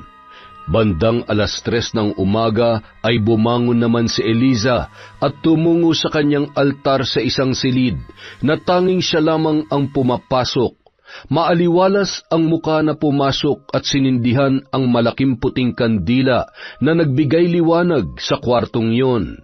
Speaker 2: Bandang 3:00 ng umaga ay bumangon naman si Eliza at tumungo sa kanyang altar sa isang silid na tanging siya lamang ang pumapasok. Maaliwalas ang muka na pumasok at sinindihan ang malaking puting kandila na nagbigay liwanag sa kwartong yon.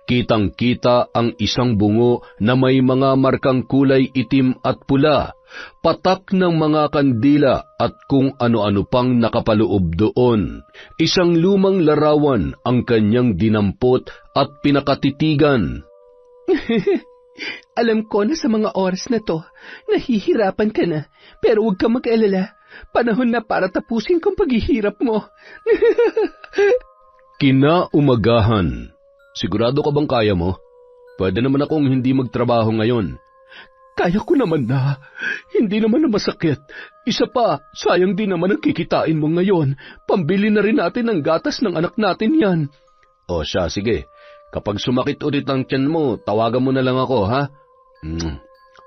Speaker 2: Kitang-kita ang isang bungo na may mga markang kulay itim at pula, patak ng mga kandila at kung ano-ano pang nakapaloob doon. Isang lumang larawan ang kanyang dinampot at pinakatitigan.
Speaker 4: Alam ko na sa mga oras na to, nahihirapan ka na, pero huwag ka mag-alala. Panahon na para tapusin kong paghihirap mo.
Speaker 2: Kinaumagahan. Sigurado ka bang kaya mo? Pwede naman akong hindi magtrabaho ngayon.
Speaker 1: Kaya ko naman na. Hindi naman na masakit. Isa pa, sayang din naman ang kikitain mo ngayon. Pambili na rin natin ng gatas ng anak natin yan.
Speaker 2: O siya, sige. Kapag sumakit ulit ang tiyan mo, tawagan mo na lang ako, ha?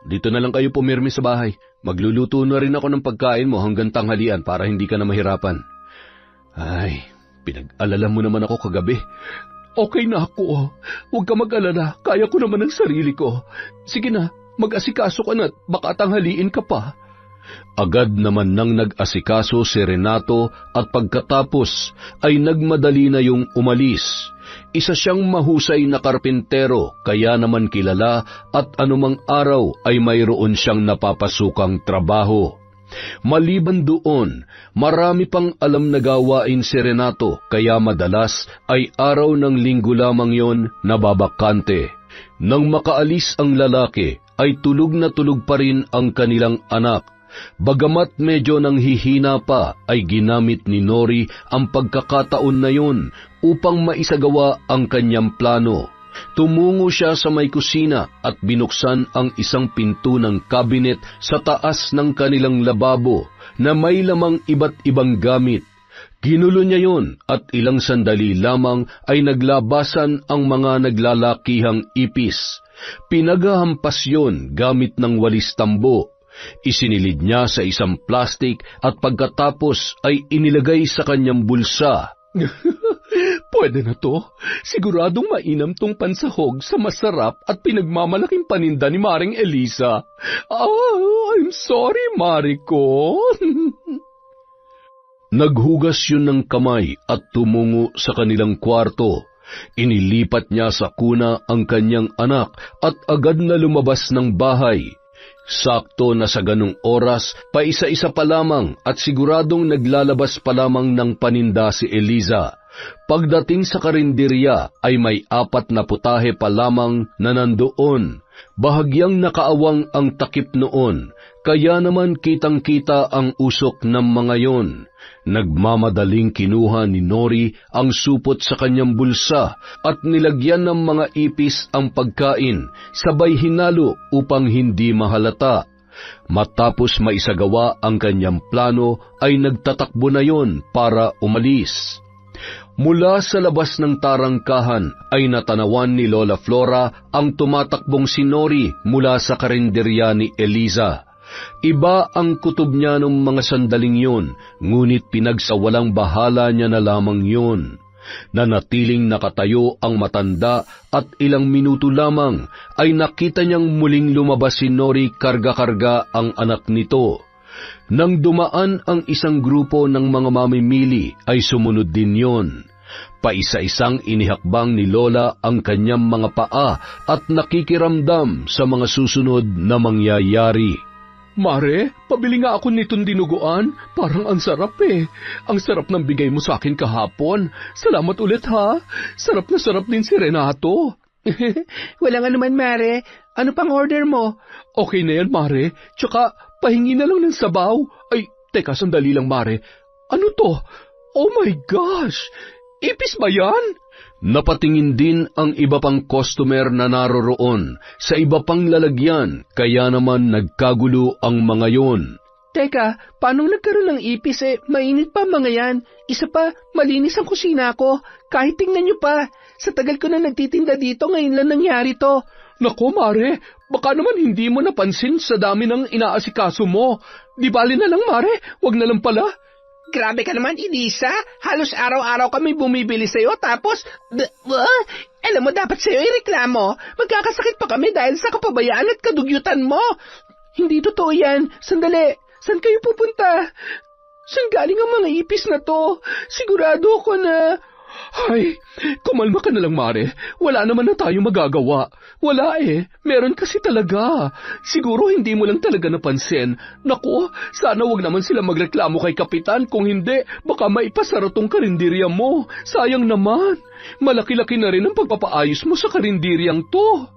Speaker 2: Dito na lang kayo pumirmi sa bahay. Magluluto na rin ako ng pagkain mo hanggang tanghalian para hindi ka na mahirapan. Ay, pinag-alala mo naman ako kagabi.
Speaker 1: Okay na ako. Huwag ka mag-alala. Kaya ko naman ang sarili ko. Sige na, mag-asikaso ka na at baka tanghaliin ka pa.
Speaker 2: Agad naman nang nag-asikaso si Renato at pagkatapos ay nagmadali na yung umalis. Isa siyang mahusay na karpintero kaya naman kilala at anumang araw ay mayroon siyang napapasukang trabaho. Maliban doon, marami pang alam na gawain si Renato kaya madalas ay araw ng linggo lamang yon nababakante. Nang makaalis ang lalaki ay tulog na tulog pa rin ang kanilang anak. Bagamat medyo nanghihina pa ay ginamit ni Nori ang pagkakataon na yon upang maisagawa ang kanyang plano. Tumungo siya sa may kusina at binuksan ang isang pinto ng kabinet sa taas ng kanilang lababo na may lamang iba't ibang gamit. Ginulo niya yon at ilang sandali lamang ay naglabasan ang mga naglalakihang ipis. Pinaghahampas yon gamit ng walis tambo. Isinilid niya sa isang plastik at pagkatapos ay inilagay sa kanyang bulsa.
Speaker 1: Pwede na to. Siguradong mainam tong pansahog sa masarap at pinagmamalaking paninda ni Maring Elisa. I'm sorry, Mariko.
Speaker 2: Naghugas yun ng kamay at tumungo sa kanilang kwarto. Inilipat niya sa kuna ang kanyang anak at agad na lumabas ng bahay. Sakto na sa ganung oras, paisa-isa pa lamang at siguradong naglalabas pa lamang ng paninda si Eliza. Pagdating sa karinderya ay may 4 na putahe pa lamang na nandoon. Bahagyang nakaawang ang takip noon, kaya naman kitang-kita ang usok ng mga yon. Nagmamadaling kinuha ni Nori ang supot sa kanyang bulsa at nilagyan ng mga ipis ang pagkain, sabay hinalo upang hindi mahalata. Matapos maisagawa ang kanyang plano ay nagtatakbo na yon para umalis. Mula sa labas ng tarangkahan ay natanawan ni Lola Flora ang tumatakbong si Nori mula sa karinderya ni Eliza. Iba ang kutob niya ng mga sandaling yun, ngunit pinagsawalang bahala niya na lamang yun. Nanatiling nakatayo ang matanda at ilang minuto lamang ay nakita niyang muling lumabas si Nori karga-karga ang anak nito. Nang dumaan ang isang grupo ng mga mamimili ay sumunod din yon. Paisa-isang inihakbang ni Lola ang kanyang mga paa at nakikiramdam sa mga susunod na mangyayari.
Speaker 1: Mare, pabili nga ako nitong dinuguan. Parang ang sarap eh. Ang sarap ng bigay mo sa akin kahapon. Salamat ulit ha. Sarap na sarap din si Renato.
Speaker 4: Wala nga naman, Mare. Ano pang order mo?
Speaker 1: Okay na yan, Mare. Tsaka, pahingi na lang ng sabaw. Ay, teka, sandali lang, Mare. Ano to? Oh my gosh! Ipis ba yan?
Speaker 2: Napatingin din ang iba pang customer na naroroon sa iba pang lalagyan, kaya naman nagkagulo ang mga yon.
Speaker 4: Teka, paano nagkaroon ng ipis eh? Mainit pa mga yan. Isa pa, malinis ang kusina ko. Kahit tingnan nyo pa. Sa tagal ko na nagtitinda dito, ngayon lang nangyari to.
Speaker 1: Naku, Mare, baka naman hindi mo napansin sa dami ng inaasikaso mo. Di bali na lang, Mare, wag na lang pala.
Speaker 4: Grabe ka naman, Elisa. Halos araw-araw kami bumibili sa'yo, tapos... alam mo, dapat sa'yo ireklamo. Magkakasakit pa kami dahil sa kapabayaan at kadugyutan mo. Hindi totoo yan. Sandali. Saan kayo pupunta? Saan galing ang mga ipis na to? Sigurado ko na...
Speaker 1: Ay, kumalma ka na lang, Mare. Wala naman na tayo magagawa. Wala eh. Meron kasi talaga. Siguro hindi mo lang talaga napansin. Naku, sana wag naman sila magreklamo kay Kapitan. Kung hindi, baka maipasara tong karinderya mo. Sayang naman. Malaki-laki na rin ang pagpapaayos mo sa karinderyang to.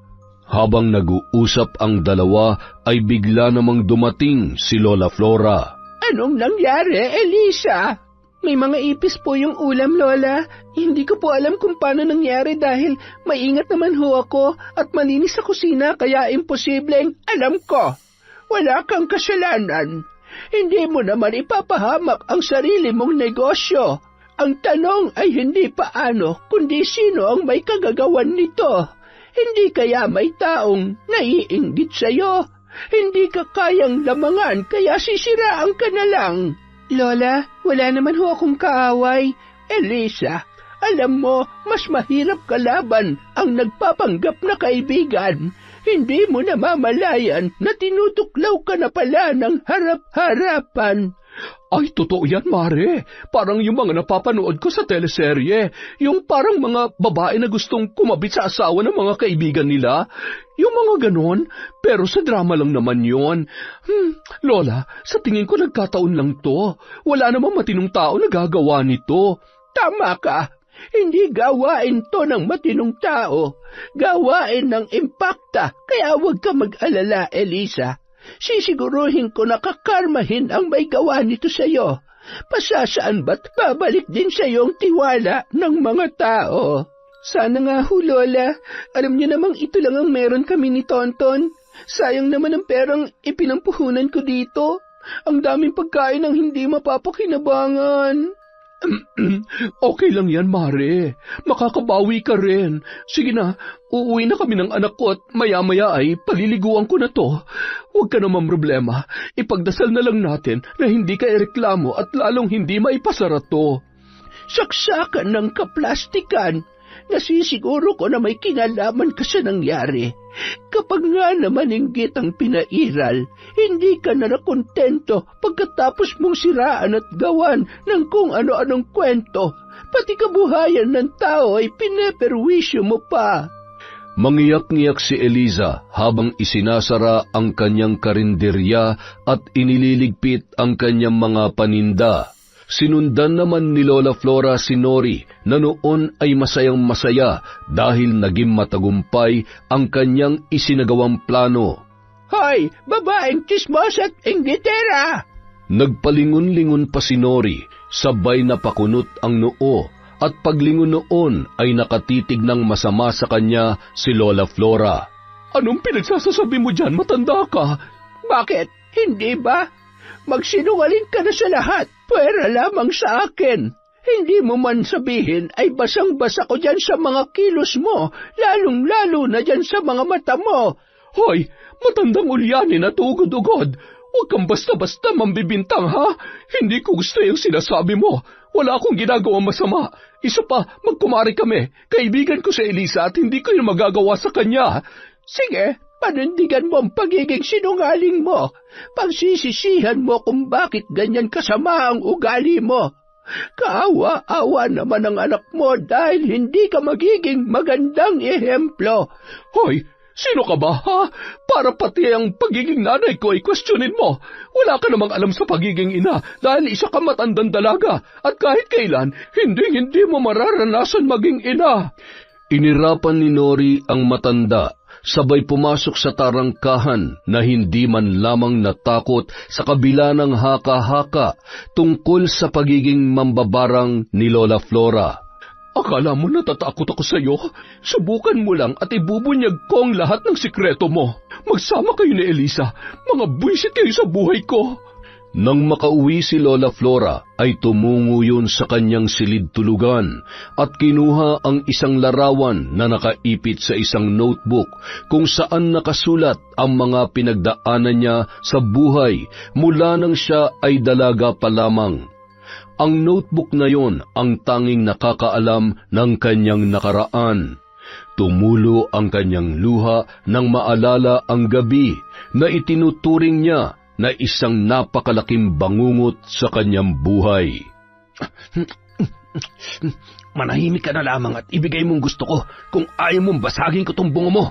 Speaker 2: Habang nag-uusap ang dalawa ay bigla namang dumating si Lola Flora.
Speaker 4: Anong nangyari, Elisa? May mga ipis po yung ulam, Lola. Hindi ko po alam kung paano nangyari dahil maingat naman ho ako at malinis sa kusina kaya imposibleng alam ko. Wala kang kasalanan. Hindi mo naman ipapahamak ang sarili mong negosyo. Ang tanong ay hindi paano, kundi sino ang may kagagawan nito. Hindi kaya may taong naiinggit sa'yo. Hindi ka kayang lamangan kaya sisiraan ka na lang. Lola, wala naman ho akong kaaway. Elisa, alam mo, mas mahirap kalaban ang nagpapanggap na kaibigan. Hindi mo namamalayan na tinutuklaw ka na pala ng harap-harapan.
Speaker 1: Ay, totoo yan, Mare. Parang yung mga napapanood ko sa teleserye. Yung parang mga babae na gustong kumabit sa asawa ng mga kaibigan nila. Yung mga ganon. Pero sa drama lang naman yon. Lola, sa tingin ko nagkataon lang to. Wala namang matinong tao na gagawa nito.
Speaker 4: Tama ka. Hindi gawain to ng matinong tao. Gawain ng impakta. Kaya huwag ka mag-alala, Elisa. Sisiguruhin ko na kakarmahin ang may gawa nito sa'yo. Pasasaan ba't babalik din sa'yo ang tiwala ng mga tao? Sana nga ho, Lola. Alam niyo namang ito lang ang meron kami ni Tonton. Sayang naman ang perang ipinampuhunan ko dito. Ang daming pagkain ang hindi mapapakinabangan.
Speaker 1: Okay lang yan, Mare. Makakabawi ka rin. Sige na, uuwi na kami ng anak ko at maya-maya ay paliliguan ko na to. Huwag ka naman problema. Ipagdasal na lang natin na hindi ka ireklamo at lalong hindi maipasara to.
Speaker 4: Saksakan ng kaplastikan. Nasisiguro ko na may kinalaman ka sa nangyari. Kapag nga naman inggit ang pinairal, hindi ka na nakontento pagkatapos mong siraan at gawan ng kung ano-anong kwento. Pati kabuhayan ng tao ay pineperwisyo mo pa.
Speaker 2: Mangiyak-ngiyak si Eliza habang isinasara ang kanyang karinderya at inililigpit ang kanyang mga paninda. Sinundan naman ni Lola Flora si Nori na noon ay masayang-masaya dahil naging matagumpay ang kanyang isinagawang plano.
Speaker 4: Hoy, babaeng chismos at inggitera!
Speaker 2: Nagpalingon-lingon pa si Nori, sabay na pakunot ang noo at paglingon noon ay nakatitig ng masama sa kanya si Lola Flora.
Speaker 1: Anong pinagsasasabi mo dyan, matanda ka?
Speaker 4: Bakit? Hindi ba? Magsinungaling ka na sa lahat. Pwera lamang sa akin. Hindi mo man sabihin ay basang-basa ko dyan sa mga kilos mo, lalong-lalo na dyan sa mga mata mo.
Speaker 1: Hoy, matandang ulyanin at ugod-ugod. Huwag kang basta-basta mambibintang, ha? Hindi ko gusto yung sinasabi mo. Wala akong ginagawang masama. Isa pa, magkumari kami. Kaibigan ko si Elisa at hindi ko yung magagawa sa kanya.
Speaker 4: Sige, panindigan mo ang pagiging sinungaling mo. Pagsisisihan mo kung bakit ganyan kasama ang ugali mo. Kaawa-awa naman ang anak mo dahil hindi ka magiging magandang ehemplo.
Speaker 1: Hoy, sino ka ba, ha? Para pati ang pagiging nanay ko ay questionin mo. Wala ka namang alam sa pagiging ina dahil isa ka matandang dalaga at kahit kailan, hindi mo mararanasan maging ina.
Speaker 2: Inirapan ni Nori ang matanda, sabay pumasok sa tarangkahan na hindi man lamang natakot sa kabila ng haka-haka tungkol sa pagiging mambabarang ni Lola Flora.
Speaker 1: Akala mo natatakot ako sa iyo? Subukan mo lang at ibubunyag ko ang lahat ng sikreto mo. Magsama kayo ni Elisa. Mga buwisit kayo sa buhay ko.
Speaker 2: Nang makauwi si Lola Flora, ay tumungo yun sa kanyang silid-tulugan at kinuha ang isang larawan na nakaipit sa isang notebook kung saan nakasulat ang mga pinagdaanan niya sa buhay mula nang siya ay dalaga pa lamang. Ang notebook na yon ang tanging nakakaalam ng kanyang nakaraan. Tumulo ang kanyang luha nang maalala ang gabi na itinuturing niya na isang napakalaking bangungot sa kanyang buhay.
Speaker 3: Manahimik ka na lamang at ibigay mong gusto ko. Kung ayaw mong basagin ko tong bungo mo,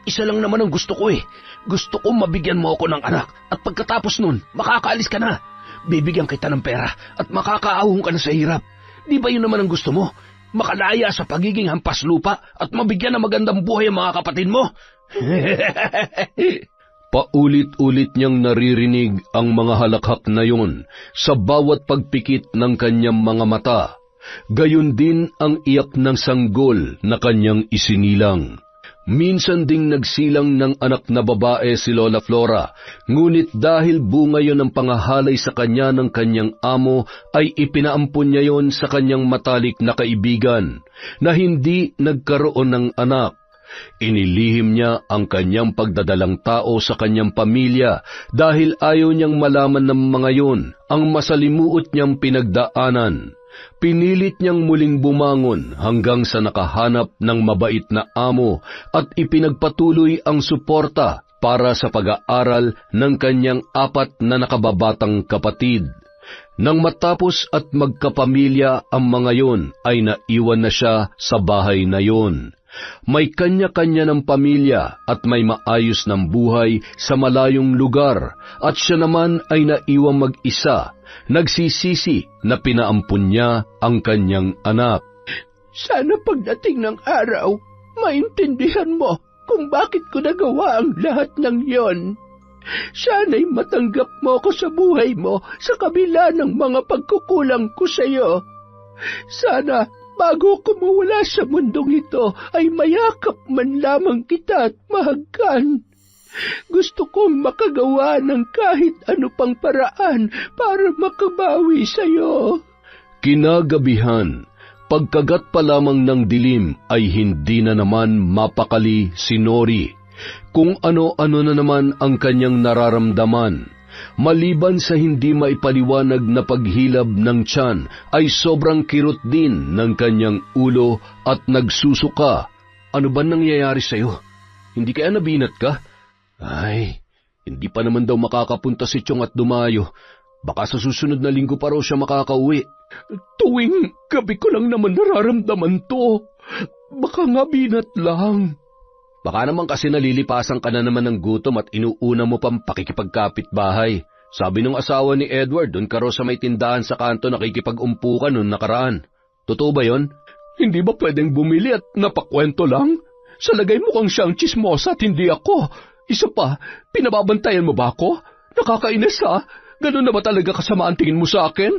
Speaker 3: isa lang naman ang gusto ko eh. Gusto ko mabigyan mo ako ng anak at pagkatapos nun, makakaalis ka na. Bibigyan kita ng pera at makakaahon ka na sa hirap. Di ba yun naman ang gusto mo? Makalaya sa pagiging hampas lupa at mabigyan ng magandang buhay ang mga kapatid mo?
Speaker 2: Paulit-ulit niyang naririnig ang mga halakhak na yon sa bawat pagpikit ng kanyang mga mata. Gayon din ang iyak ng sanggol na kanyang isinilang. Minsan ding nagsilang ng anak na babae si Lola Flora, ngunit dahil bunga yon ng pangahalay sa kanya ng kanyang amo, ay ipinaampun niya yon sa kanyang matalik na kaibigan, na hindi nagkaroon ng anak. Inilihim niya ang kanyang pagdadalang tao sa kanyang pamilya dahil ayaw niyang malaman ng mga yon ang masalimuot niyang pinagdaanan. Pinilit niyang muling bumangon hanggang sa nakahanap ng mabait na amo at ipinagpatuloy ang suporta para sa pag-aaral ng kanyang 4 na nakababatang kapatid. Nang matapos at magkapamilya ang mga yon, ay naiwan na siya sa bahay na yon. May kanya-kanya ng pamilya at may maayos ng buhay sa malayong lugar, at siya naman ay naiwang mag-isa, nagsisisi na pinaampun niya ang kanyang anak.
Speaker 4: Sana pagdating ng araw, maintindihan mo kung bakit ko nagawa ang lahat ng yon. Sana'y matanggap mo ko sa buhay mo sa kabila ng mga pagkukulang ko sa iyo. Sana bago ko mawala sa mundong ito ay mayakap man lamang kita at mahagkan. Gusto kong makagawa ng kahit ano pang paraan para makabawi sa iyo.
Speaker 2: Kinagabihan, pagkagat pa lamang ng dilim ay hindi na naman mapakali si Nori. Kung ano-ano na naman ang kanyang nararamdaman. Maliban sa hindi maipaliwanag na paghilab ng tiyan, ay sobrang kirot din ng kanyang ulo at nagsusuka. Ano ba nangyayari sa'yo? Hindi kaya nabinat ka? Ay, hindi pa naman daw makakapunta si Chong at Dumayo. Baka sa susunod na linggo pa raw siya makakauwi.
Speaker 1: Tuwing gabi ko lang naman nararamdaman to. Baka nga binat lang.
Speaker 2: Baka naman kasi nalilipasan ka na naman ng gutom at inuuna mo pang pakikipagkapit-bahay. Sabi ng asawa ni Edward, doon ka raw sa may tindahan sa kanto nakikipag-umpukan noong nakaraan. Totoo ba yon?
Speaker 1: Hindi ba pwedeng bumili at napakwento lang? Sa lagay mo kang siyang chismosa at hindi ako. Isa pa, pinababantayan mo ba ako? Nakakainis ha? Ganun na ba talaga kasama ang tingin mo sa akin?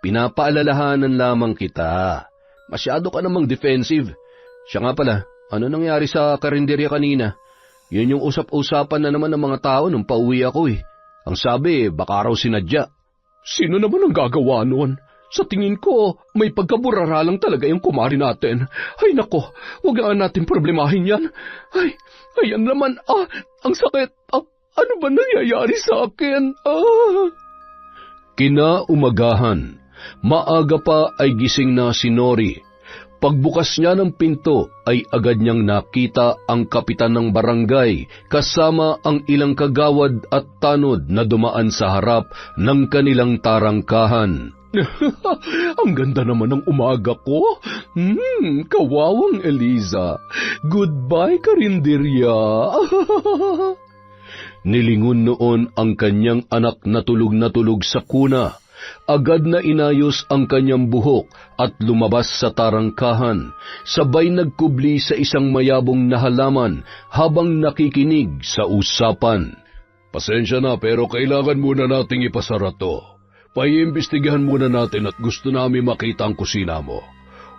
Speaker 2: Pinapaalalahanan lamang kita. Masyado ka namang defensive. Siya nga pala, ano nangyari sa karinderya kanina? Yun yung usap-usapan na naman ng mga tao nung pauwi ako eh. Ang sabi, baka raw sinadya.
Speaker 1: Sino naman ang gagawa nun? Sa tingin ko, may pagkaburara lang talaga yung kumari natin. Ay nako, huwag nga natin problemahin yan. Ay, ayan naman, ang sakit. Ano ba nangyayari sa akin?
Speaker 2: Kinaumagahan, maaga pa ay gising na si Nori. Pagbukas niya ng pinto ay agad niyang nakita ang kapitan ng barangay kasama ang ilang kagawad at tanod na dumaan sa harap ng kanilang tarangkahan.
Speaker 1: Ang ganda naman ng umaga ko. Kawawang Eliza. Goodbye, karinderya.
Speaker 2: Nilingon noon ang kanyang anak na tulog sa kuna. Agad na inayos ang kanyang buhok at lumabas sa tarangkahan, sabay nagkubli sa isang mayabong na halaman habang nakikinig sa usapan. Pasensya na pero kailangan muna nating ipasara to. Paiimbestigahan muna natin at gusto namin makita ang kusina mo.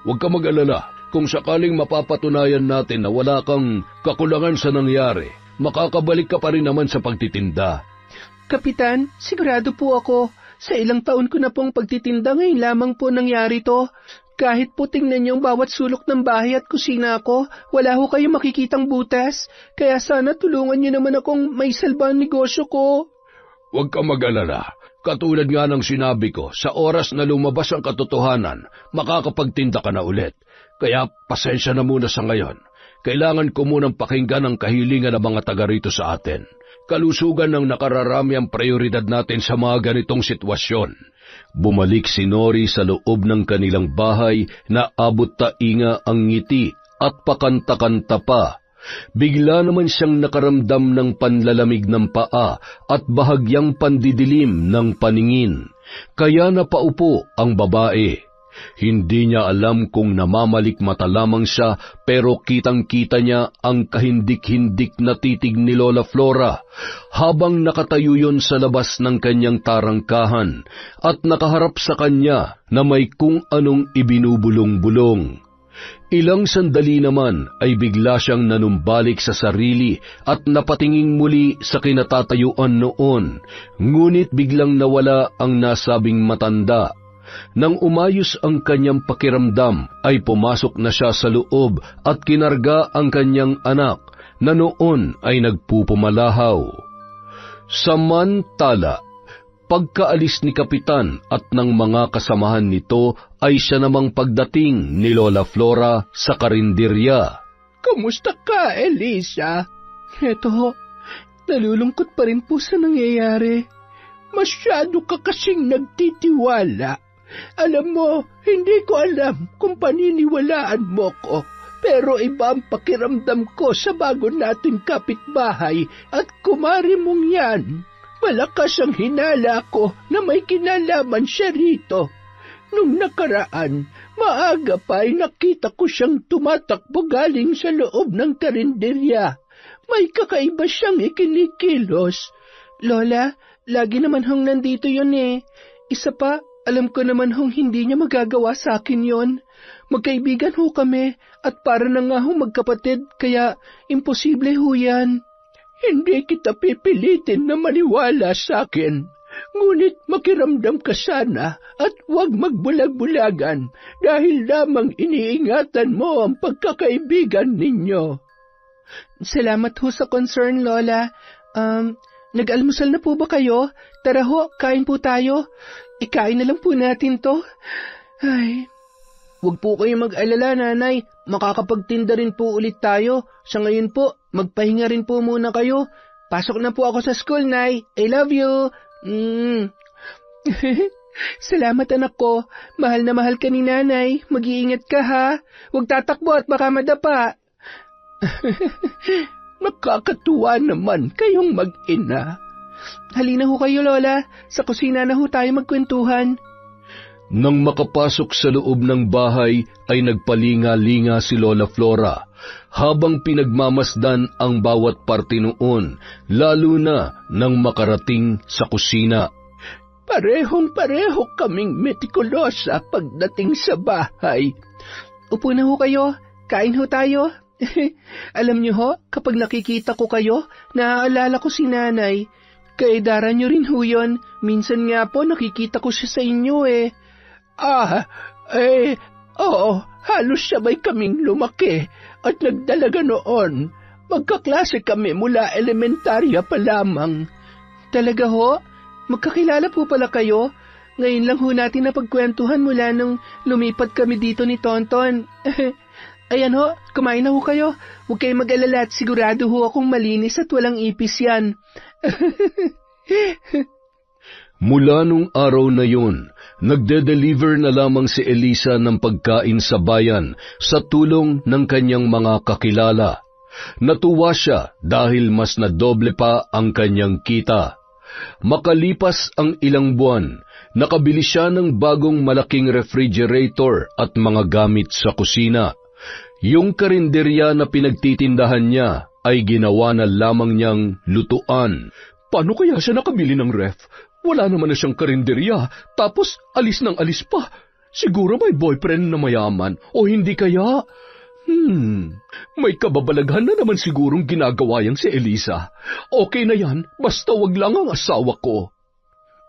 Speaker 2: Huwag ka mag-alala, kung sakaling mapapatunayan natin na wala kang kakulangan sa nangyari, makakabalik ka pa rin naman sa pagtitinda.
Speaker 4: Kapitan, sigurado po ako. Sa ilang taon ko na pong pagtitinda ngayon lamang po nangyari to. Kahit po tingnan niyo ang bawat sulok ng bahay at kusina ko, wala ho kayong makikitang butas. Kaya sana tulungan niyo naman akong may salba ang negosyo ko.
Speaker 3: Huwag ka mag-alala. Katulad nga ng sinabi ko, sa oras na lumabas ang katotohanan, makakapagtinda ka na ulit. Kaya pasensya na muna sa ngayon. kailangan ko munang pakinggan ang kahilingan ng mga taga rito sa atin. Kalusugan ng nakararami ang prioridad natin sa mga ganitong sitwasyon. Bumalik si Nori sa loob ng kanilang bahay na abot tainga ang ngiti at pakanta-kanta pa. Bigla naman siyang nakaramdam ng panlalamig ng paa at bahagyang pandidilim ng paningin. Kaya napaupo ang babae. Hindi niya alam kung namamalikmata lamang siya, pero kitang-kita niya ang kahindik-hindik na titig ni Lola Flora habang nakatayo yon sa labas ng kanyang tarangkahan at nakaharap sa kanya na may kung anong ibinubulong-bulong. Ilang sandali naman ay bigla siyang nanumbalik sa sarili at napatingin muli sa kinatatayuan noon, ngunit biglang nawala ang nasabing matanda. Nang umayos ang kanyang pakiramdam, ay pumasok na siya sa loob at kinarga ang kanyang anak na noon ay nagpupumalahaw. Samantala, pagkaalis ni Kapitan at ng mga kasamahan nito ay siya namang pagdating ni Lola Flora sa karinderya.
Speaker 1: Kamusta ka, Elisa?
Speaker 4: Eto ho, nalulungkot pa rin po sa nangyayari.
Speaker 1: Masyado ka kasing nagtitiwala. Alam mo, hindi ko alam kung paniniwalaan mo ko, pero iba ang pakiramdam ko sa bago nating kapitbahay at kumari mong yan. Malakas ang hinala ko na may kinalaman siya rito. Nung nakaraan, maaga pa ay nakita ko siyang tumatakbo galing sa loob ng karinderya. May kakaiba siyang ikinikilos.
Speaker 4: Lola, lagi naman hong nandito yun eh. Isa pa, alam ko naman hong hindi niya magagawa sa akin yon. Magkaibigan ho kami at para na nga hong magkapatid, kaya imposible ho yan.
Speaker 1: Hindi kita pipilitin na maniwala sa akin. Ngunit makiramdam ka sana at huwag magbulag-bulagan dahil lamang iniingatan mo ang pagkakaibigan ninyo.
Speaker 4: Salamat ho sa concern, Lola. Nag-almusal na po ba kayo? Tara ho, kain po tayo. Ikain na lang po natin to. Ay, huwag po kayong mag-alala, Nanay. Makakapagtinda rin po ulit tayo. Sa ngayon po, magpahinga rin po muna kayo. Pasok na po ako sa school, Nay. I love you. Salamat, anak ko. Mahal na mahal ka ni Nanay. Mag-iingat ka, ha? Huwag tatakbo at baka madapa.
Speaker 1: Nakakatuwa naman kayong mag-ina.
Speaker 4: Halina ho kayo, Lola. Sa kusina na ho tayo magkwentuhan.
Speaker 2: Nang makapasok sa loob ng bahay, ay nagpalinga-linga si Lola Flora, habang pinagmamasdan ang bawat parte noon, lalo na nang makarating sa kusina.
Speaker 1: Parehong-pareho kaming metikulosa pagdating sa bahay.
Speaker 4: Upo na ho kayo. Kain ho tayo. Alam niyo ho, kapag nakikita ko kayo, naaalala ko si Nanay. Kaedaran niyo rin ho yun. Minsan nga po nakikita ko siya sa inyo eh.
Speaker 1: Oo, halos sabay kaming lumaki at nagdalaga noon. Magkaklase kami mula elementarya pa lamang.
Speaker 4: Talaga ho? Magkakilala po pala kayo? Ngayon lang ho natin napagkwentuhan mula nung lumipat kami dito ni Tonton. Ayan ho, kumain na ho kayo. Huwag kayong mag-alala at sigurado ho akong malinis at walang ipis yan.
Speaker 2: Mula nung araw na yun, nagde-deliver na lamang si Elisa ng pagkain sa bayan sa tulong ng kanyang mga kakilala. Natuwa siya dahil mas nadoble pa ang kanyang kita. Makalipas ang ilang buwan, nakabili siya ng bagong malaking refrigerator at mga gamit sa kusina. Yung karinderya na pinagtitindahan niya ay ginawa na lamang niyang lutuan.
Speaker 3: Paano kaya siya nakabili ng ref? Wala naman na siyang karinderya, tapos alis ng alis pa. Siguro may boyfriend na mayaman, o hindi kaya? May kababalaghan na naman sigurong ginagawa yang si Elisa. Okay na yan, basta wag lang ang asawa ko.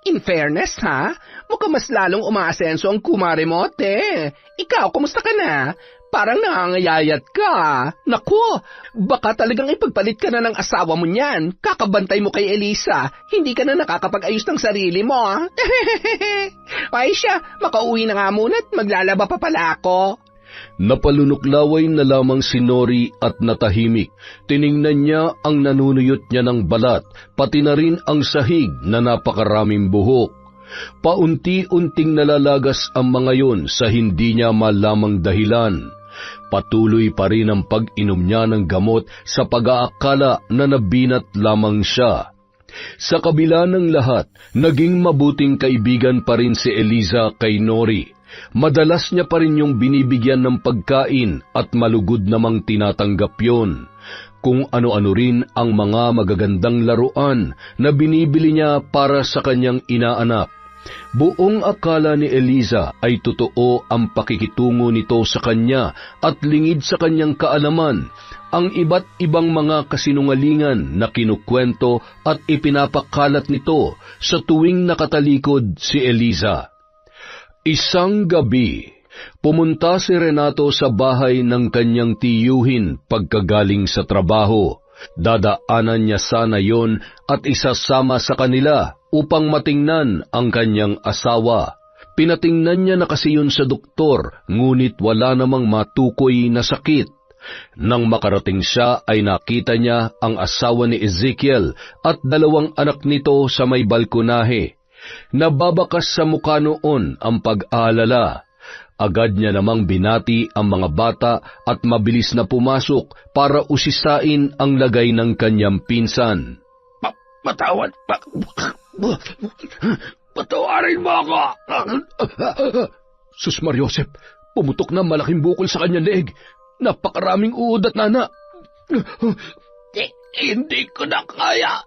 Speaker 1: In fairness, ha? Mukhang mas lalong umaasenso ang kumare mo, te. Ikaw, kumusta ka na? Parang nangangayayat ka. Naku, baka talagang ipagpalit ka na ng asawa mo niyan. Kakabantay mo kay Elisa. Hindi ka na nakakapag-ayos ng sarili mo, ha? Ay siya, makauwi na nga muna at maglalaba pa pala ako.
Speaker 2: Napalunuklaway na lamang si Nori at natahimik. Tiningnan niya ang nanunuyot niya ng balat, pati na rin ang sahig na napakaraming buhok. Paunti-unting nalalagas ang mga yon sa hindi niya malamang dahilan. Patuloy pa rin ang pag-inom niya ng gamot sa pag-aakala na nabinat lamang siya. Sa kabila ng lahat, naging mabuting kaibigan pa rin si Eliza kay Nori. Madalas niya pa rin yung binibigyan ng pagkain at malugod namang tinatanggap yon. Kung ano-ano rin ang mga magagandang laruan na binibili niya para sa kanyang inaanak. Buong akala ni Eliza ay totoo ang pakikitungo nito sa kanya at lingid sa kanyang kaalaman ang iba't ibang mga kasinungalingan na kinukwento at ipinapakalat nito sa tuwing nakatalikod si Eliza. Isang gabi, pumunta si Renato sa bahay ng kanyang tiyuhin pagkagaling sa trabaho. Dadaanan niya sana yon at isasama sa kanila upang matingnan ang kanyang asawa. Pinatingnan niya na kasi yun sa doktor, ngunit wala namang matukoy na sakit. Nang makarating siya ay nakita niya ang asawa ni Ezekiel at 2 anak nito sa may balkonahe. Nababakas sa mukha noon ang pag-aalala. Agad niya namang binati ang mga bata at mabilis na pumasok para usisain ang lagay ng kanyang pinsan.
Speaker 3: Patawarin mo ako! Sus Mariosep, pumutok na malaking bukol sa kanyang leeg. Napakaraming uod at nana. Hindi ko na kaya.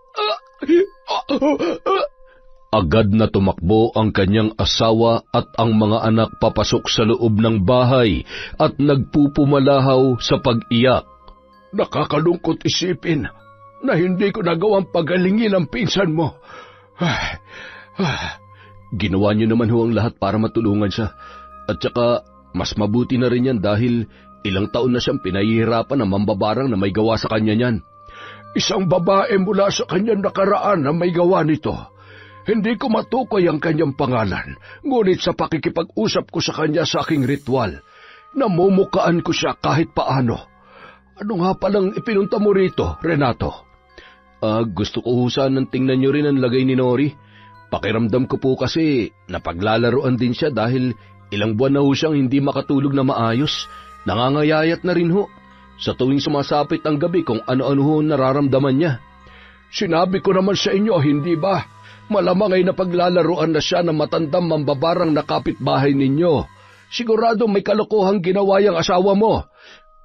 Speaker 2: Agad na tumakbo ang kanyang asawa at ang mga anak papasok sa loob ng bahay at nagpupumalahaw sa pag-iyak.
Speaker 3: Nakakalungkot isipin na hindi ko nagawang pagalingin ang pinsan mo.
Speaker 2: Ginawa niyo naman ho ang lahat para matulungan siya. At saka, mas mabuti na rin yan dahil ilang taon na siyang pinahihirapan ng mambabarang na may gawa sa kanya niyan.
Speaker 3: Isang babae mula sa kanyang nakaraan na may gawa nito. Hindi ko matukoy ang kanyang pangalan, ngunit sa pakikipag-usap ko sa kanya sa aking ritual, namumukaan ko siya kahit paano. Ano nga palang ipinunta mo rito, Renato?
Speaker 2: Gusto ko sanang tingnan niyo rin ang lagay ni Nori. Pakiramdam ko po kasi napaglalaroan din siya dahil ilang buwan na ho siyang hindi makatulog na maayos. Nangangayayat na rin ho. Sa tuwing sumasapit ang gabi kung ano-ano ho nararamdaman niya.
Speaker 3: Sinabi ko naman sa inyo, hindi ba? Malamang ay napaglalaroan na siya ng matandang mambabarang na kapitbahay ninyo. Sigurado may kalokohang ginawa yung asawa mo.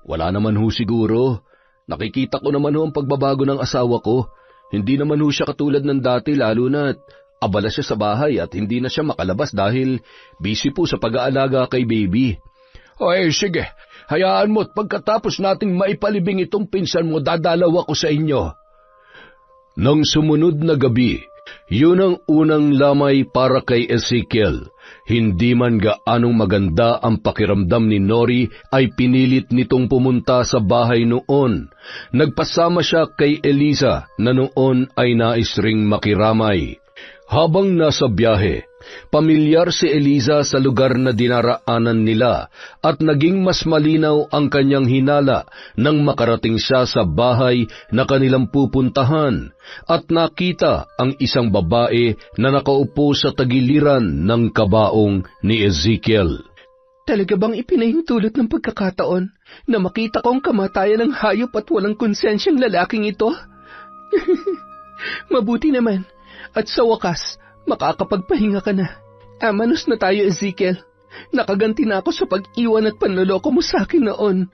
Speaker 2: Wala naman ho siguro. Nakikita ko naman ho ang pagbabago ng asawa ko. Hindi naman ho siya katulad ng dati lalo na't abala siya sa bahay at hindi na siya makalabas dahil busy po sa pag-aalaga kay baby.
Speaker 3: Ay, sige. Hayaan mo at pagkatapos nating maipalibing itong pinsan mo, dadalaw ako sa inyo.
Speaker 2: Nang sumunod na gabi, yun ang unang lamay para kay Ezekiel. Hindi man gaanong maganda ang pakiramdam ni Nori ay pinilit nitong pumunta sa bahay noon. Nagpasama siya kay Eliza na noon ay nais ring makiramay. Habang nasa biyahe, pamilyar si Eliza sa lugar na dinaraanan nila at naging mas malinaw ang kanyang hinala nang makarating siya sa bahay na kanilang pupuntahan at nakita ang isang babae na nakaupo sa tagiliran ng kabaong ni Ezekiel.
Speaker 4: Talaga bang ipinahintulot ng pagkakataon na makita ko ang kamatayan ng hayop at walang konsensyang lalaking ito? Mabuti naman. At sa wakas, makakapagpahinga ka na. Amanos na tayo, Ezekiel. Nakaganti na ako sa pag-iwan at panloloko mo sa akin noon.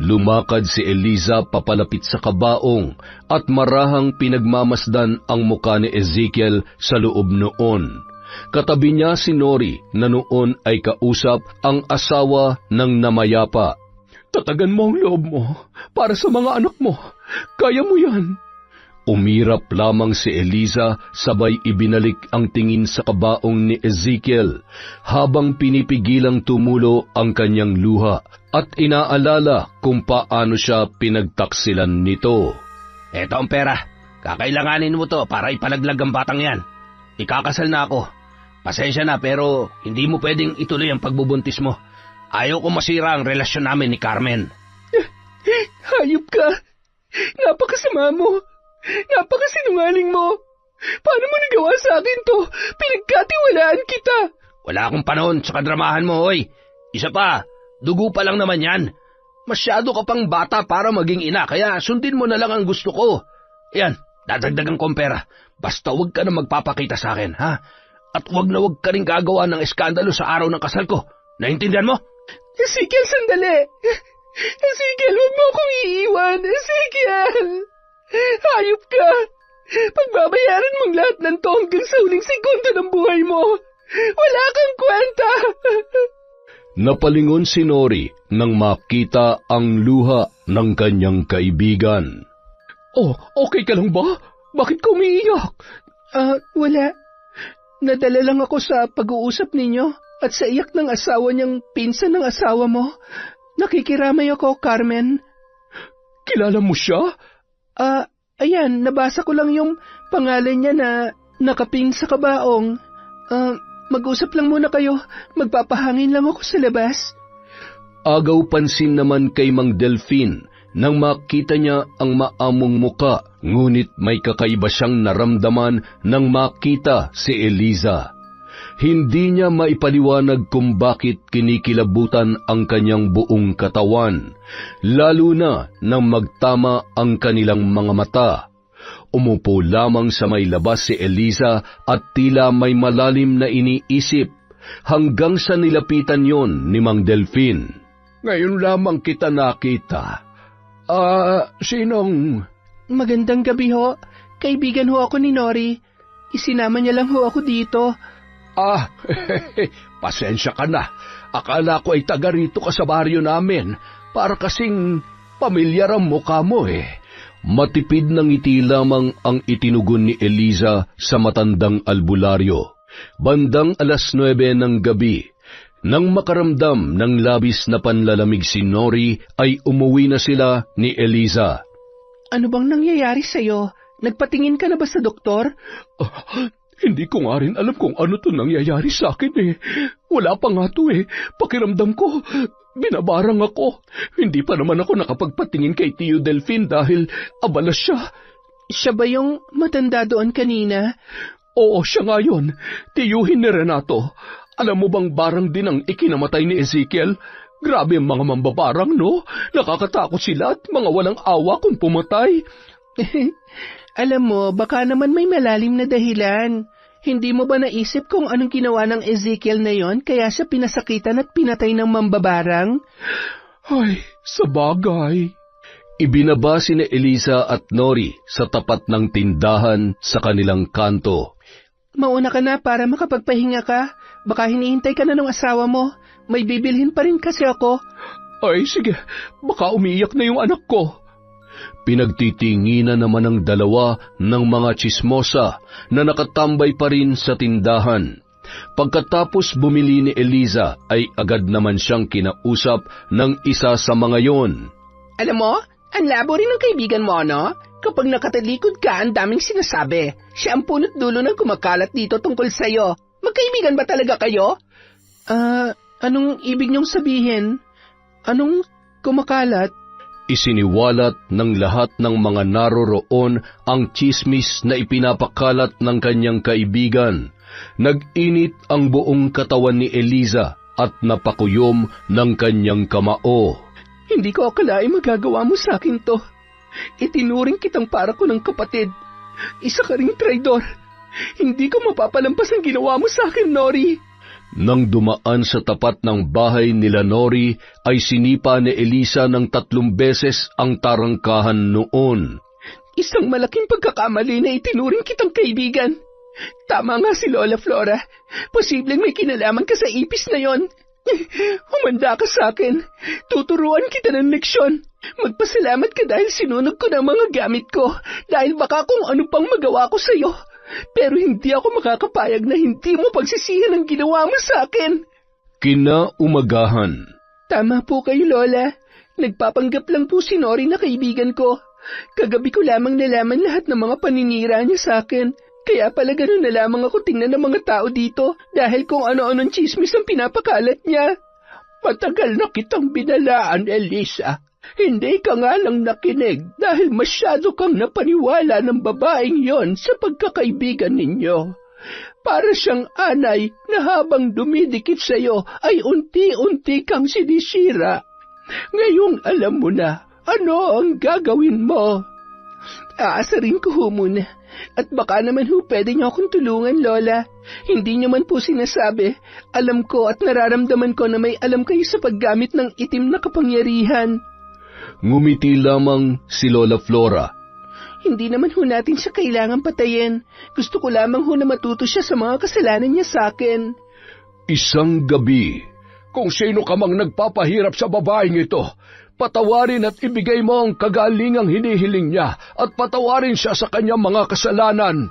Speaker 2: Lumakad si Eliza papalapit sa kabaong at marahang pinagmamasdan ang muka ni Ezekiel sa loob noon. Katabi niya si Nori na noon ay kausap ang asawa ng namayapa.
Speaker 3: Tatagan mo ang loob mo para sa mga anak mo. Kaya mo yan.
Speaker 2: Umirap lamang si Eliza sabay ibinalik ang tingin sa kabaong ni Ezekiel habang pinipigilang tumulo ang kanyang luha at inaalala kung paano siya pinagtaksilan nito.
Speaker 1: Eto ang pera. Kakailanganin mo to para ipalaglag ang batang yan. Ikakasal na ako. Pasensya na pero hindi mo pwedeng ituloy ang pagbubuntis mo.
Speaker 3: Ayaw ko masira ang relasyon namin ni Carmen.
Speaker 1: Hayop ka! Napakasama mo! Napakasinungaling mo! Paano mo nagawa sa akin to? Pinagkatiwalaan kita!
Speaker 3: Wala akong panahon sa kadramahan mo, hoy. Isa pa, dugo pa lang naman yan. Masyado ka pang bata para maging ina, kaya sundin mo na lang ang gusto ko. Yan, dadagdagan kong pera. Basta huwag ka na magpapakita sa akin, ha? At huwag ka rin gagawa ng eskandalo sa araw ng kasal ko. Naintindihan mo?
Speaker 1: Ezekiel, sandali! Ezekiel, huwag mo akong iiwan! Ezekiel! Hayop ka! Pagbabayaran mong lahat ng to hanggang sa huling segundo ng buhay mo! Wala kang kwenta!
Speaker 2: Napalingon si Nori nang makita ang luha ng kanyang kaibigan.
Speaker 1: Oh, okay ka lang ba? Bakit ka umiiyak? Wala. Nadala lang ako sa pag-uusap ninyo at sa iyak ng asawa niyang pinsan ng asawa mo. Nakikiramay ako, Carmen. Kilala mo siya? Ayan, nabasa ko lang yung pangalan niya na nakaping sa kabaong. Mag-usap lang muna kayo. Magpapahangin lang ako sa labas.
Speaker 2: Agaw pansin naman kay Mang Delfin nang makita niya ang maamong muka, ngunit may kakaiba siyang naramdaman nang makita si Eliza. Hindi niya maipaliwanag kung bakit kinikilabutan ang kanyang buong katawan, lalo na nang magtama ang kanilang mga mata. Umupo lamang sa may labas si Eliza at tila may malalim na iniisip hanggang sa nilapitan yon ni Mang Delfin.
Speaker 3: Ngayon lamang kita nakita. Sinong?
Speaker 1: Magandang gabi ho. Kaibigan ho ako ni Nori. Isinama niya lang ho ako dito.
Speaker 3: Pasensya ka na. Akala ko ay taga rito ka sa baryo namin. Para kasing pamilyar ang mukha mo eh.
Speaker 2: Matipid ng ngiti lamang ang itinugon ni Eliza sa matandang albularyo. Bandang 9:00 ng gabi, nang makaramdam ng labis na panlalamig si Nori, ay umuwi na sila ni Eliza.
Speaker 1: Ano bang nangyayari sa'yo? Nagpatingin ka na ba sa doktor?
Speaker 3: Hindi ko nga rin alam kung ano to nangyayari sa akin eh. Wala pa nga to eh. Pakiramdam ko, binabarang ako. Hindi pa naman ako nakapagpatingin kay Tio Delfin dahil abala siya.
Speaker 1: Siya ba yung matanda doon kanina?
Speaker 3: Oo, siya nga yun. Tiyuhin ni Renato. Alam mo bang barang din ang ikinamatay ni Ezekiel? Grabe ang mga mambabarang, no? Nakakatakot sila at mga walang awa kung pumatay.
Speaker 1: Alam mo, baka naman may malalim na dahilan. Hindi mo ba naisip kung anong ginawa ng Ezekiel na yon kaya siya pinasakitan at pinatay ng mambabarang?
Speaker 3: Ay, sa bagay.
Speaker 2: Ibinaba si na Eliza at Nori sa tapat ng tindahan sa kanilang kanto.
Speaker 1: Mauna ka na para makapagpahinga ka. Baka hinihintay ka na ng asawa mo. May bibilhin pa rin kasi ako.
Speaker 3: Ay, sige. Baka umiiyak na yung anak ko.
Speaker 2: Pinagtitinginan naman ng dalawa ng mga tsismosa na nakatambay pa rin sa tindahan. Pagkatapos bumili ni Eliza ay agad naman siyang kinausap ng isa sa mga yon.
Speaker 1: Alam mo, ang labo rin ng kaibigan mo, no? Kapag nakatalikod ka, ang daming sinasabi. Siya ang punot dulo ng kumakalat dito tungkol sa'yo. Magkaibigan ba talaga kayo? Anong ibig niyong sabihin? Anong kumakalat?
Speaker 2: Isiniwalat ng lahat ng mga naroroon ang tsismis na ipinapakalat ng kanyang kaibigan. Nag-init ang buong katawan ni Eliza at napakuyom ng kanyang kamao.
Speaker 1: Hindi ko akalain magagawa mo sa akin to. Itinuring kitang para ko ng kapatid. Isa ka ring traidor. Hindi ko mapapalampas ang ginawa mo sa akin, Nori.
Speaker 2: Nang dumaan sa tapat ng bahay nila Nori, ay sinipa ni Eliza ng 3 beses ang tarangkahan noon.
Speaker 1: Isang malaking pagkakamali na itinuring kitang kaibigan. Tama nga si Lola Flora. Posibleng may kinalaman ka sa ipis na yon. Humanda ka sa akin. Tuturuan kita ng leksyon. Magpasalamat ka dahil sinunog ko ng mga gamit ko. Dahil baka kung ano pang magawa ko sa'yo. Pero hindi ako makakapayag na hindi mo pagsisihan ang ginawa mo sa akin.
Speaker 2: Kinaumagahan.
Speaker 1: Tama po kayo, Lola. Nagpapanggap lang po si Nori na kaibigan ko. Kagabi ko lamang nalaman lahat ng mga paninira niya sa akin. Kaya pala ganun na lamang ako tingnan ng mga tao dito dahil kung ano-anong chismis ang pinapakalat niya.
Speaker 4: Matagal na kitang binalaan, Elisa. Hindi ka nga lang nakinig dahil masyado kang napaniwala ng babaeng yon sa pagkakaibigan ninyo. Para siyang anay na habang dumidikit sa iyo ay unti-unti kang sinisira. Ngayong alam mo na ano ang gagawin mo. Aasarin ko ho muna. At baka naman ho pwede niyo akong tulungan, Lola. Hindi niyo man po sinasabi. Alam ko at nararamdaman ko na may alam kayo sa paggamit ng itim na kapangyarihan.
Speaker 2: Ngumiti lamang si Lola Flora.
Speaker 4: Hindi naman ho natin siya kailangan patayin. Gusto ko lamang ho na matuto siya sa mga kasalanan niya sa akin.
Speaker 2: Isang gabi,
Speaker 3: Kung sino ka mang nagpapahirap sa babaeng ito, patawarin at ibigay mo ang kagalingang hinihiling niya at patawarin siya sa kanyang mga kasalanan.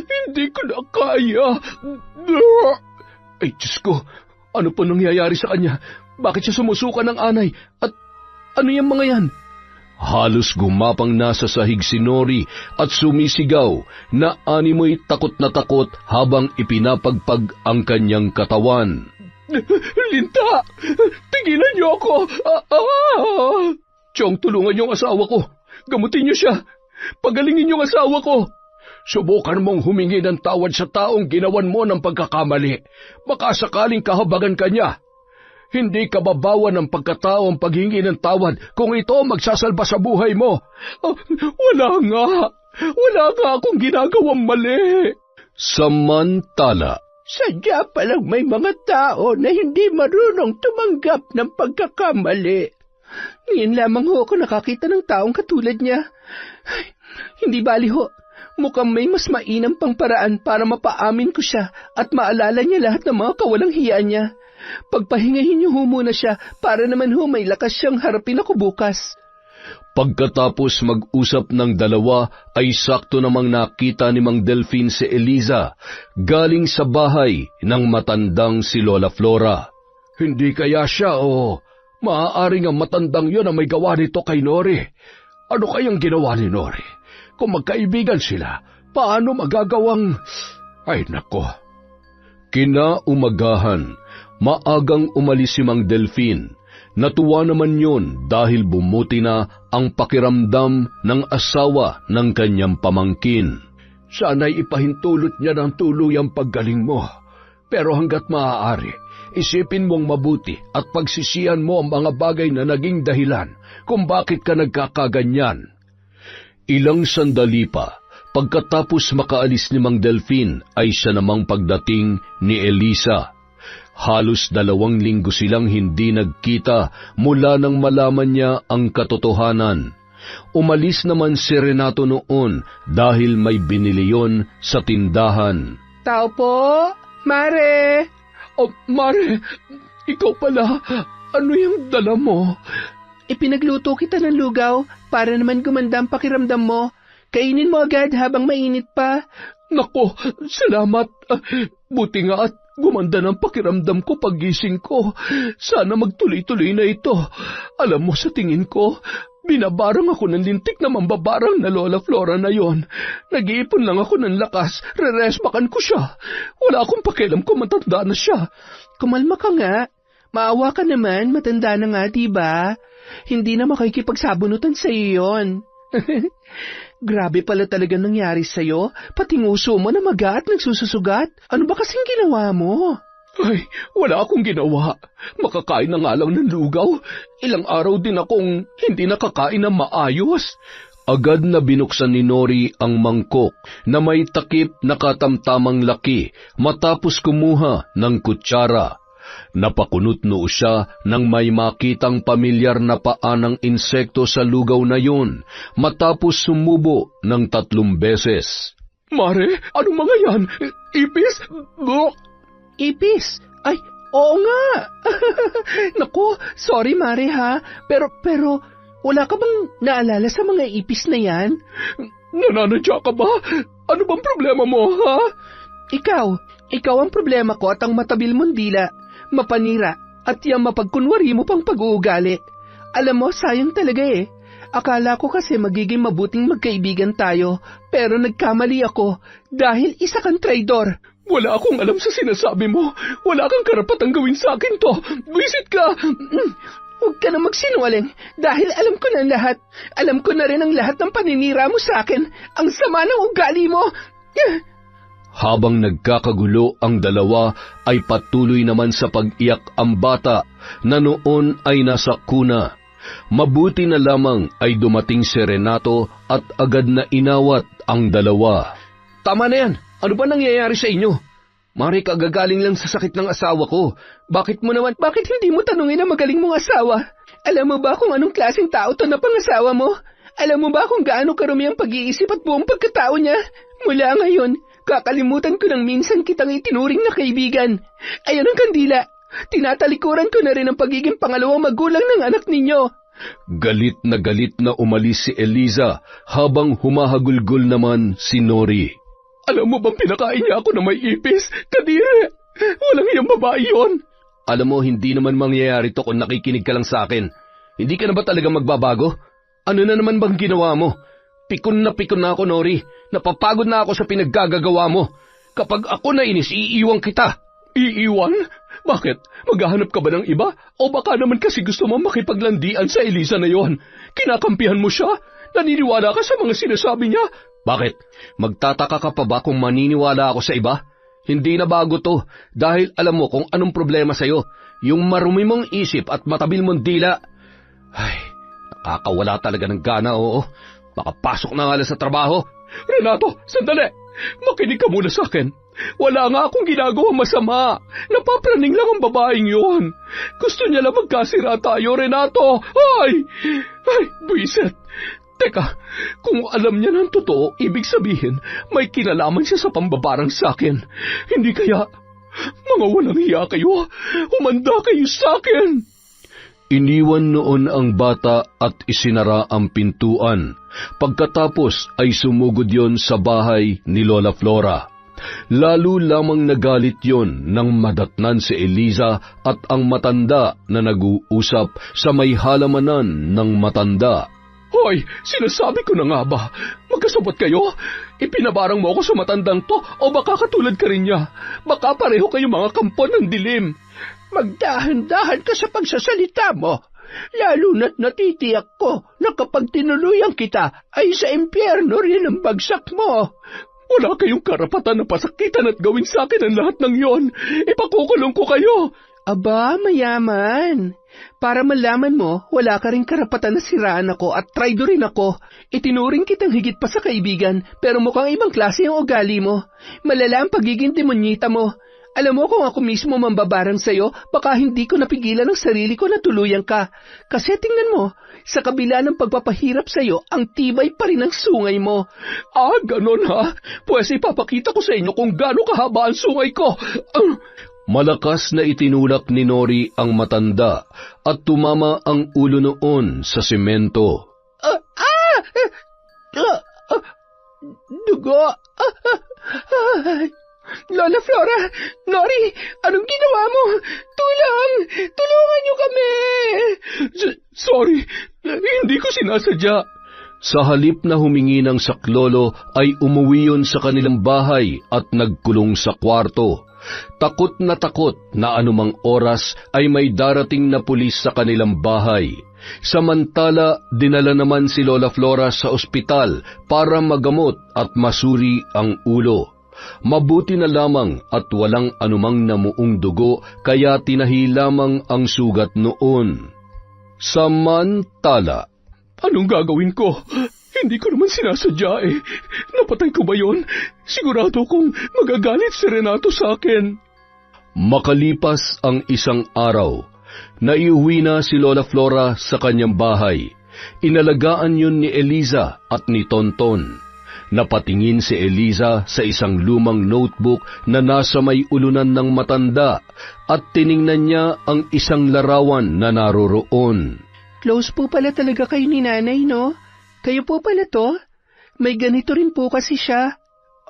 Speaker 1: Hindi ko na kaya.
Speaker 3: Ay, Diyos ko, ano po nangyayari sa kanya? Bakit siya sumusuka ng anay? At ano yung mga yan?
Speaker 2: halos gumapang na sa sahig si Nori at sumisigaw na animoy takot na takot habang ipinapagpag ang kanyang katawan.
Speaker 1: Linta! Tigilan niyo ako!
Speaker 3: Chong, tulungan niyo ang asawa ko. Gamutin niyo siya. Pagalingin niyo ang asawa ko. Subukan mong humingi ng tawad sa taong ginawan mo ng pagkakamali. Baka sakaling kahabagan ka niya. Hindi ka babawan ng pagkatao ang paghingi ng tawad kung ito magsasalba sa buhay mo.
Speaker 1: Wala nga. Wala nga akong ginagawang mali.
Speaker 2: Samantala,
Speaker 4: sadya palang may mga tao na hindi marunong tumanggap ng pagkakamali. Ngayon lamang ho ako nakakita ng taong katulad niya. Ay, hindi bali ho. Mukhang may mas mainam pang paraan para mapaamin ko siya at maalala niya lahat ng mga kawalang hiya niya. Pagpahingahin niyo ho muna siya para naman ho may lakas siyang harapin ako bukas.
Speaker 2: pagkatapos mag-usap ng dalawa ay sakto namang nakita ni Mang Delfin si Eliza galing sa bahay ng matandang si Lola Flora.
Speaker 3: Hindi kaya siya o maaaring ang matandang yon ang may gawa nito kay Nori. Ano kayang ginawa ni Nori? Kung magkaibigan sila, paano magagawang... Ay nako.
Speaker 2: Kinaumagahan, maagang umalis si Mang Delfin. Natuwa naman yon dahil bumuti na ang pakiramdam ng asawa ng kanyang pamangkin.
Speaker 3: Sana'y ipahintulot niya ng tuluyang paggaling mo. Pero hanggat maaari, isipin mong mabuti at pagsisihan mo ang mga bagay na naging dahilan kung bakit ka nagkakaganyan.
Speaker 2: Ilang sandali pa, pagkatapos makaalis ni Mang Delfin ay siya namang pagdating ni Elisa. Halos 2 linggo silang hindi nagkita mula nang malaman niya ang katotohanan. Umalis naman si Renato noon dahil may binili yon sa tindahan.
Speaker 4: Tao po, Mare!
Speaker 1: Oh, Mare, ikaw pala. Ano yung dala mo?
Speaker 4: Ipinagluto kita ng lugaw para naman gumanda ang pakiramdam mo. Kainin mo agad habang mainit pa.
Speaker 1: Nako, salamat. Buti nga at gumanda ng pakiramdam ko paggising ko. Sana magtuloy-tuloy na ito. Alam mo, sa tingin ko, binabarang ako ng lintik na mambabarang na Lola Flora na yon. Nag-iipon lang ako ng lakas, reresbakan ko siya. Wala akong pakialam kung matanda na siya.
Speaker 4: Kumalma ka nga. Maawa ka naman, matanda na nga, diba? Hindi na makikipagsabunutan sa iyo yon. Grabe pala talaga nangyari sa'yo. Pati nguso mo na maga at nagsususugat. Ano ba kasing ginawa mo?
Speaker 1: Ay, wala akong ginawa. Makakain na nga lang ng lugaw. Ilang araw din akong hindi nakakain ng maayos.
Speaker 2: Agad na binuksan ni Nori ang mangkok na may takip na katamtamang laki matapos kumuha ng kutsara. Napakunot noo siya nang may makitang pamilyar na paa ng insekto sa lugaw na yun, matapos sumubo ng 3 beses.
Speaker 1: Mare, anong mga yan? Ipis?
Speaker 4: Ipis? Ay, oo nga. Naku, sorry Mare ha, pero wala ka bang naalala sa mga ipis na yan?
Speaker 1: Nananadya ka ba? Ano bang problema mo, ha?
Speaker 4: Ikaw ang problema ko at ang matabil mong dila. Mapanira at yung mapagkunwari mo pang pag-uugali. Alam mo, sayang talaga eh. Akala ko kasi magiging mabuting magkaibigan tayo, pero nagkamali ako dahil isa kang traidor.
Speaker 1: Wala akong alam sa sinasabi mo. Wala kang karapatang gawin sa akin to. Buisit ka!
Speaker 4: Huwag ka na magsinungaling dahil alam ko na ang lahat. Alam ko na rin ang lahat ng paninira mo sa akin. Ang sama ng ugali mo.
Speaker 2: Habang nagkakagulo ang dalawa ay patuloy naman sa pag-iyak ang bata na noon ay nasa kuna. Mabuti na lamang ay dumating si Renato at agad na inawat ang dalawa.
Speaker 3: Tama na yan. Ano ba nangyayari sa inyo? Mari kagagaling lang sa sakit ng asawa ko. Bakit
Speaker 4: hindi mo tanungin ang magaling mong asawa? Alam mo ba kung anong klaseng tao to na pangasawa mo? Alam mo ba kung gaano karumi ang pag-iisip at buong pagkatao niya? Mula ngayon, kakalimutan ko nang minsan kitang itinuring na kaibigan. Ayan ang kandila. Tinatalikuran ko na rin ang pagiging pangalawang magulang ng anak ninyo.
Speaker 2: Galit na umalis si Eliza habang humahagulgol naman si Nori.
Speaker 1: Alam mo bang pinakain niya ako na may ipis? Kadire! Walang iyang babae yon.
Speaker 3: Alam mo, hindi naman mangyayari to kung nakikinig ka lang sa akin. Hindi ka na ba talaga magbabago? Ano na naman bang ginawa mo? Pikon na ako, Nori. Napapagod na ako sa pinaggagawa mo. Kapag ako nainis, iiwan kita.
Speaker 1: Iiwan? Bakit? Maghahanap ka ba ng iba? O baka naman kasi gusto mo makipaglandian sa Eliza na yon? Kinakampihan mo siya? Naniniwala ka sa mga sinasabi niya?
Speaker 3: Bakit? Magtataka ka pa ba kung maniniwala ako sa iba? Hindi na bago to, dahil alam mo kung anong problema sa'yo. Yung marumi mong isip at matabil mong dila. Ay, nakakawala talaga ng gana, oo. Makapasok na nga lang sa trabaho.
Speaker 1: Renato, sandali! Makinig ka muna sa akin. Wala nga akong ginagawang masama. Napapraning lang ang babaeng yon. Gusto niya lang magkasira tayo, Renato. Ay, buisit. Teka, kung alam niya ng totoo, ibig sabihin, may kinalaman siya sa pambabarang sa akin. Hindi kaya, mga walang hiya kayo, humanda kayo sa akin.
Speaker 2: Iniwan noon ang bata at isinara ang pintuan. Pagkatapos ay sumugod yon sa bahay ni Lola Flora. Lalo lamang nagalit yon nang madatnan si Eliza at ang matanda na nag-uusap sa may halamanan ng matanda.
Speaker 1: Hoy, sinasabi ko na nga ba, magkasabot kayo? Ipinabarang mo ako sa matandang to o baka katulad ka rin niya? Baka pareho kayo mga kampo ng dilim.
Speaker 4: Magdahan-dahan ka sa pagsasalita mo. Lalo na't natitiyak ko na kapag tinuluyan kita ay sa impyerno rin ang bagsak mo.
Speaker 1: Wala kayong karapatan na pasakitan at gawin sa akin ang lahat ng yon. Ipakukulong ko kayo.
Speaker 4: Aba, mayaman. Para malaman mo, wala ka rin karapatan na siraan ako at traidorin ako. Itinuring kitang higit pa sa kaibigan, pero mukhang ibang klase ang ugali mo. Malala ang pagiging demonyita mo. Alam mo kung ako mismo mambabarang sa'yo, baka hindi ko napigilan ang sarili ko na tuluyan ka. Kasi tingnan mo, sa kabila ng pagpapahirap sa'yo, ang tibay pa rin ang sungay mo.
Speaker 1: Ah, ganon ha? Pues ipapakita ko sa inyo kung gaano kahaba ang sungay ko.
Speaker 2: Malakas na itinulak ni Nori ang matanda at tumama ang ulo noon sa semento.
Speaker 4: Dugo! Lola Flora! Nori! Anong ginawa mo? Tulungan niyo kami!
Speaker 1: Sorry, hindi ko sinasadya.
Speaker 2: Sa halip na humingi ng saklolo ay umuwi yun sa kanilang bahay at nagkulong sa kwarto. Takot na anumang oras ay may darating na pulis sa kanilang bahay. Samantala, dinala naman si Lola Flora sa ospital para magamot at masuri ang ulo. Mabuti na lamang at walang anumang namuong dugo kaya tinahi lamang ang sugat noon. Samantala,
Speaker 1: anong gagawin ko? Hindi ko naman sinasadya eh. Napatay ko ba yon? Sigurado kong magagalit si Renato sa akin.
Speaker 2: Makalipas ang isang araw, naiuwi na si Lola Flora sa kanyang bahay. Inalagaan yun ni Eliza at ni Tonton. Napatingin si Eliza sa isang lumang notebook na nasa may ulunan ng matanda at tiningnan niya ang isang larawan na naroroon.
Speaker 4: Close po pala talaga kayo ni nanay, no? Kayo po pala to? May ganito rin po kasi siya.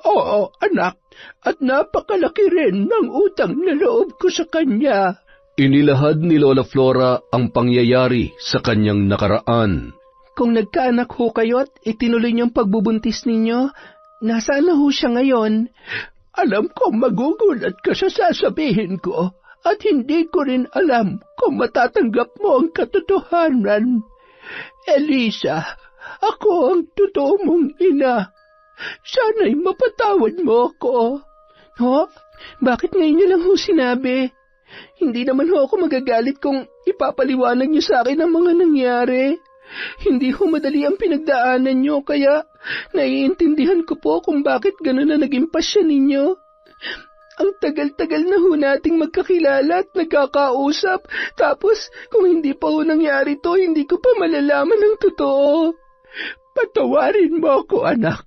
Speaker 4: Oo, anak. At napakalaki rin ng utang na loob ko sa kanya.
Speaker 2: Inilahad ni Lola Flora ang pangyayari sa kanyang nakaraan.
Speaker 4: Kung nagkaanak ho kayo at itinuloy niyong pagbubuntis ninyo, nasaan na ho siya ngayon? Alam kong magugulat ka sa sasabihin ko at hindi ko rin alam kung matatanggap mo ang katotohanan. Elisa, ako ang totoo mong ina. Sana'y mapatawad mo ako. Ho? Bakit ngayon niyo lang ho sinabi? Hindi naman ho ako magagalit kung ipapaliwanag niyo sa akin ang mga nangyari. Hindi ho madali ang pinagdaanan niyo, kaya naiintindihan ko po kung bakit gano'n na naging pasya ninyo. Ang tagal-tagal na ho nating magkakilala at nagkakausap, tapos kung hindi pa ho nangyari to, hindi ko pa malalaman ang totoo. Patawarin mo ako, anak.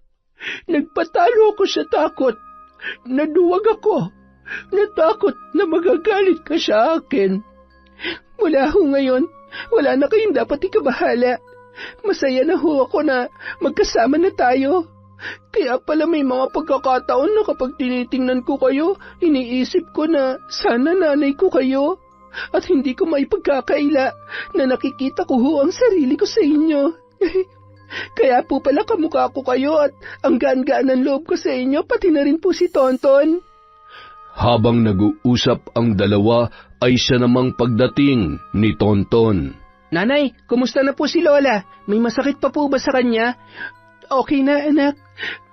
Speaker 4: Nagpatalo ako sa takot. Naduwag ako. Natakot na magagalit ka sa akin. Mula ho ngayon, wala na kayong dapat ikabahala. Masaya na ho ako na magkasama na tayo. Kaya pala may mga pagkakataon na kapag tinitingnan ko kayo, iniisip ko na sana nanay ko kayo. At hindi ko maipagkakaila na nakikita ko ho ang sarili ko sa inyo. Kaya po pala kamukha ko kayo at ang gaan-gaan ng loob ko sa inyo, pati na rin po si Tonton.
Speaker 2: Habang nag-uusap ang dalawa ay siya namang pagdating ni Tonton.
Speaker 4: Nanay, kumusta na po si Lola? May masakit pa po ba sa kanya? Okay na, anak.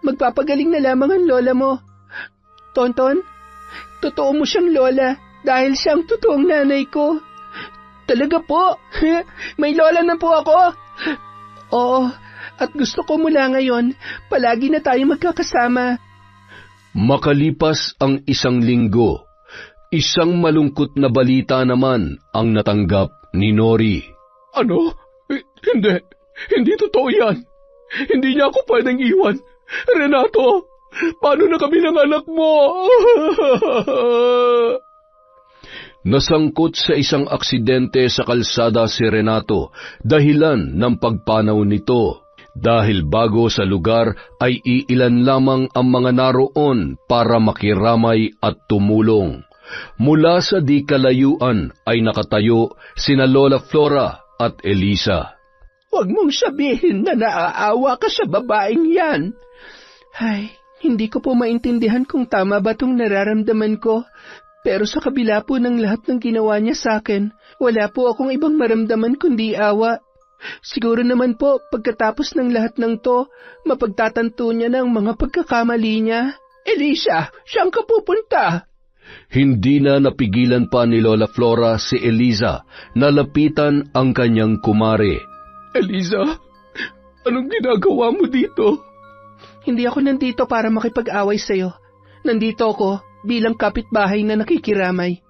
Speaker 4: Magpapagaling na lamang ang lola mo. Tonton, totoo mo siyang lola dahil siyang totoong nanay ko. Talaga po? May lola na po ako? Oo, at gusto ko mula ngayon, palagi na tayo magkakasama.
Speaker 2: Makalipas ang 1 linggo, isang malungkot na balita naman ang natanggap ni Nori.
Speaker 1: Ano? Hindi totoo yan. Hindi niya ako pwedeng iwan. Renato, paano na kami ng anak mo?
Speaker 2: Nasangkot sa isang aksidente sa kalsada si Renato, dahilan ng pagpanaw nito. Dahil bago sa lugar ay iilan lamang ang mga naroon para makiramay at tumulong. Mula sa di kalayuan ay nakatayo sina Lola Flora at Elisa.
Speaker 4: Huwag mong sabihin na naaawa ka sa babaeng yan. Ay, hindi ko po maintindihan kung tama ba itong nararamdaman ko. Pero sa kabila po ng lahat ng ginawa niya sa akin, wala po akong ibang maramdaman kundi awa. Siguro naman po, pagkatapos ng lahat ng to, mapagtatanto niya ng mga pagkakamali niya. Elisa, saan ka pupunta?
Speaker 2: Hindi na napigilan pa ni Lola Flora si Eliza na lapitan ang kanyang kumare.
Speaker 1: Eliza, anong ginagawa mo dito?
Speaker 4: Hindi ako nandito para makipag-away sa'yo. Nandito ako bilang kapitbahay na nakikiramay.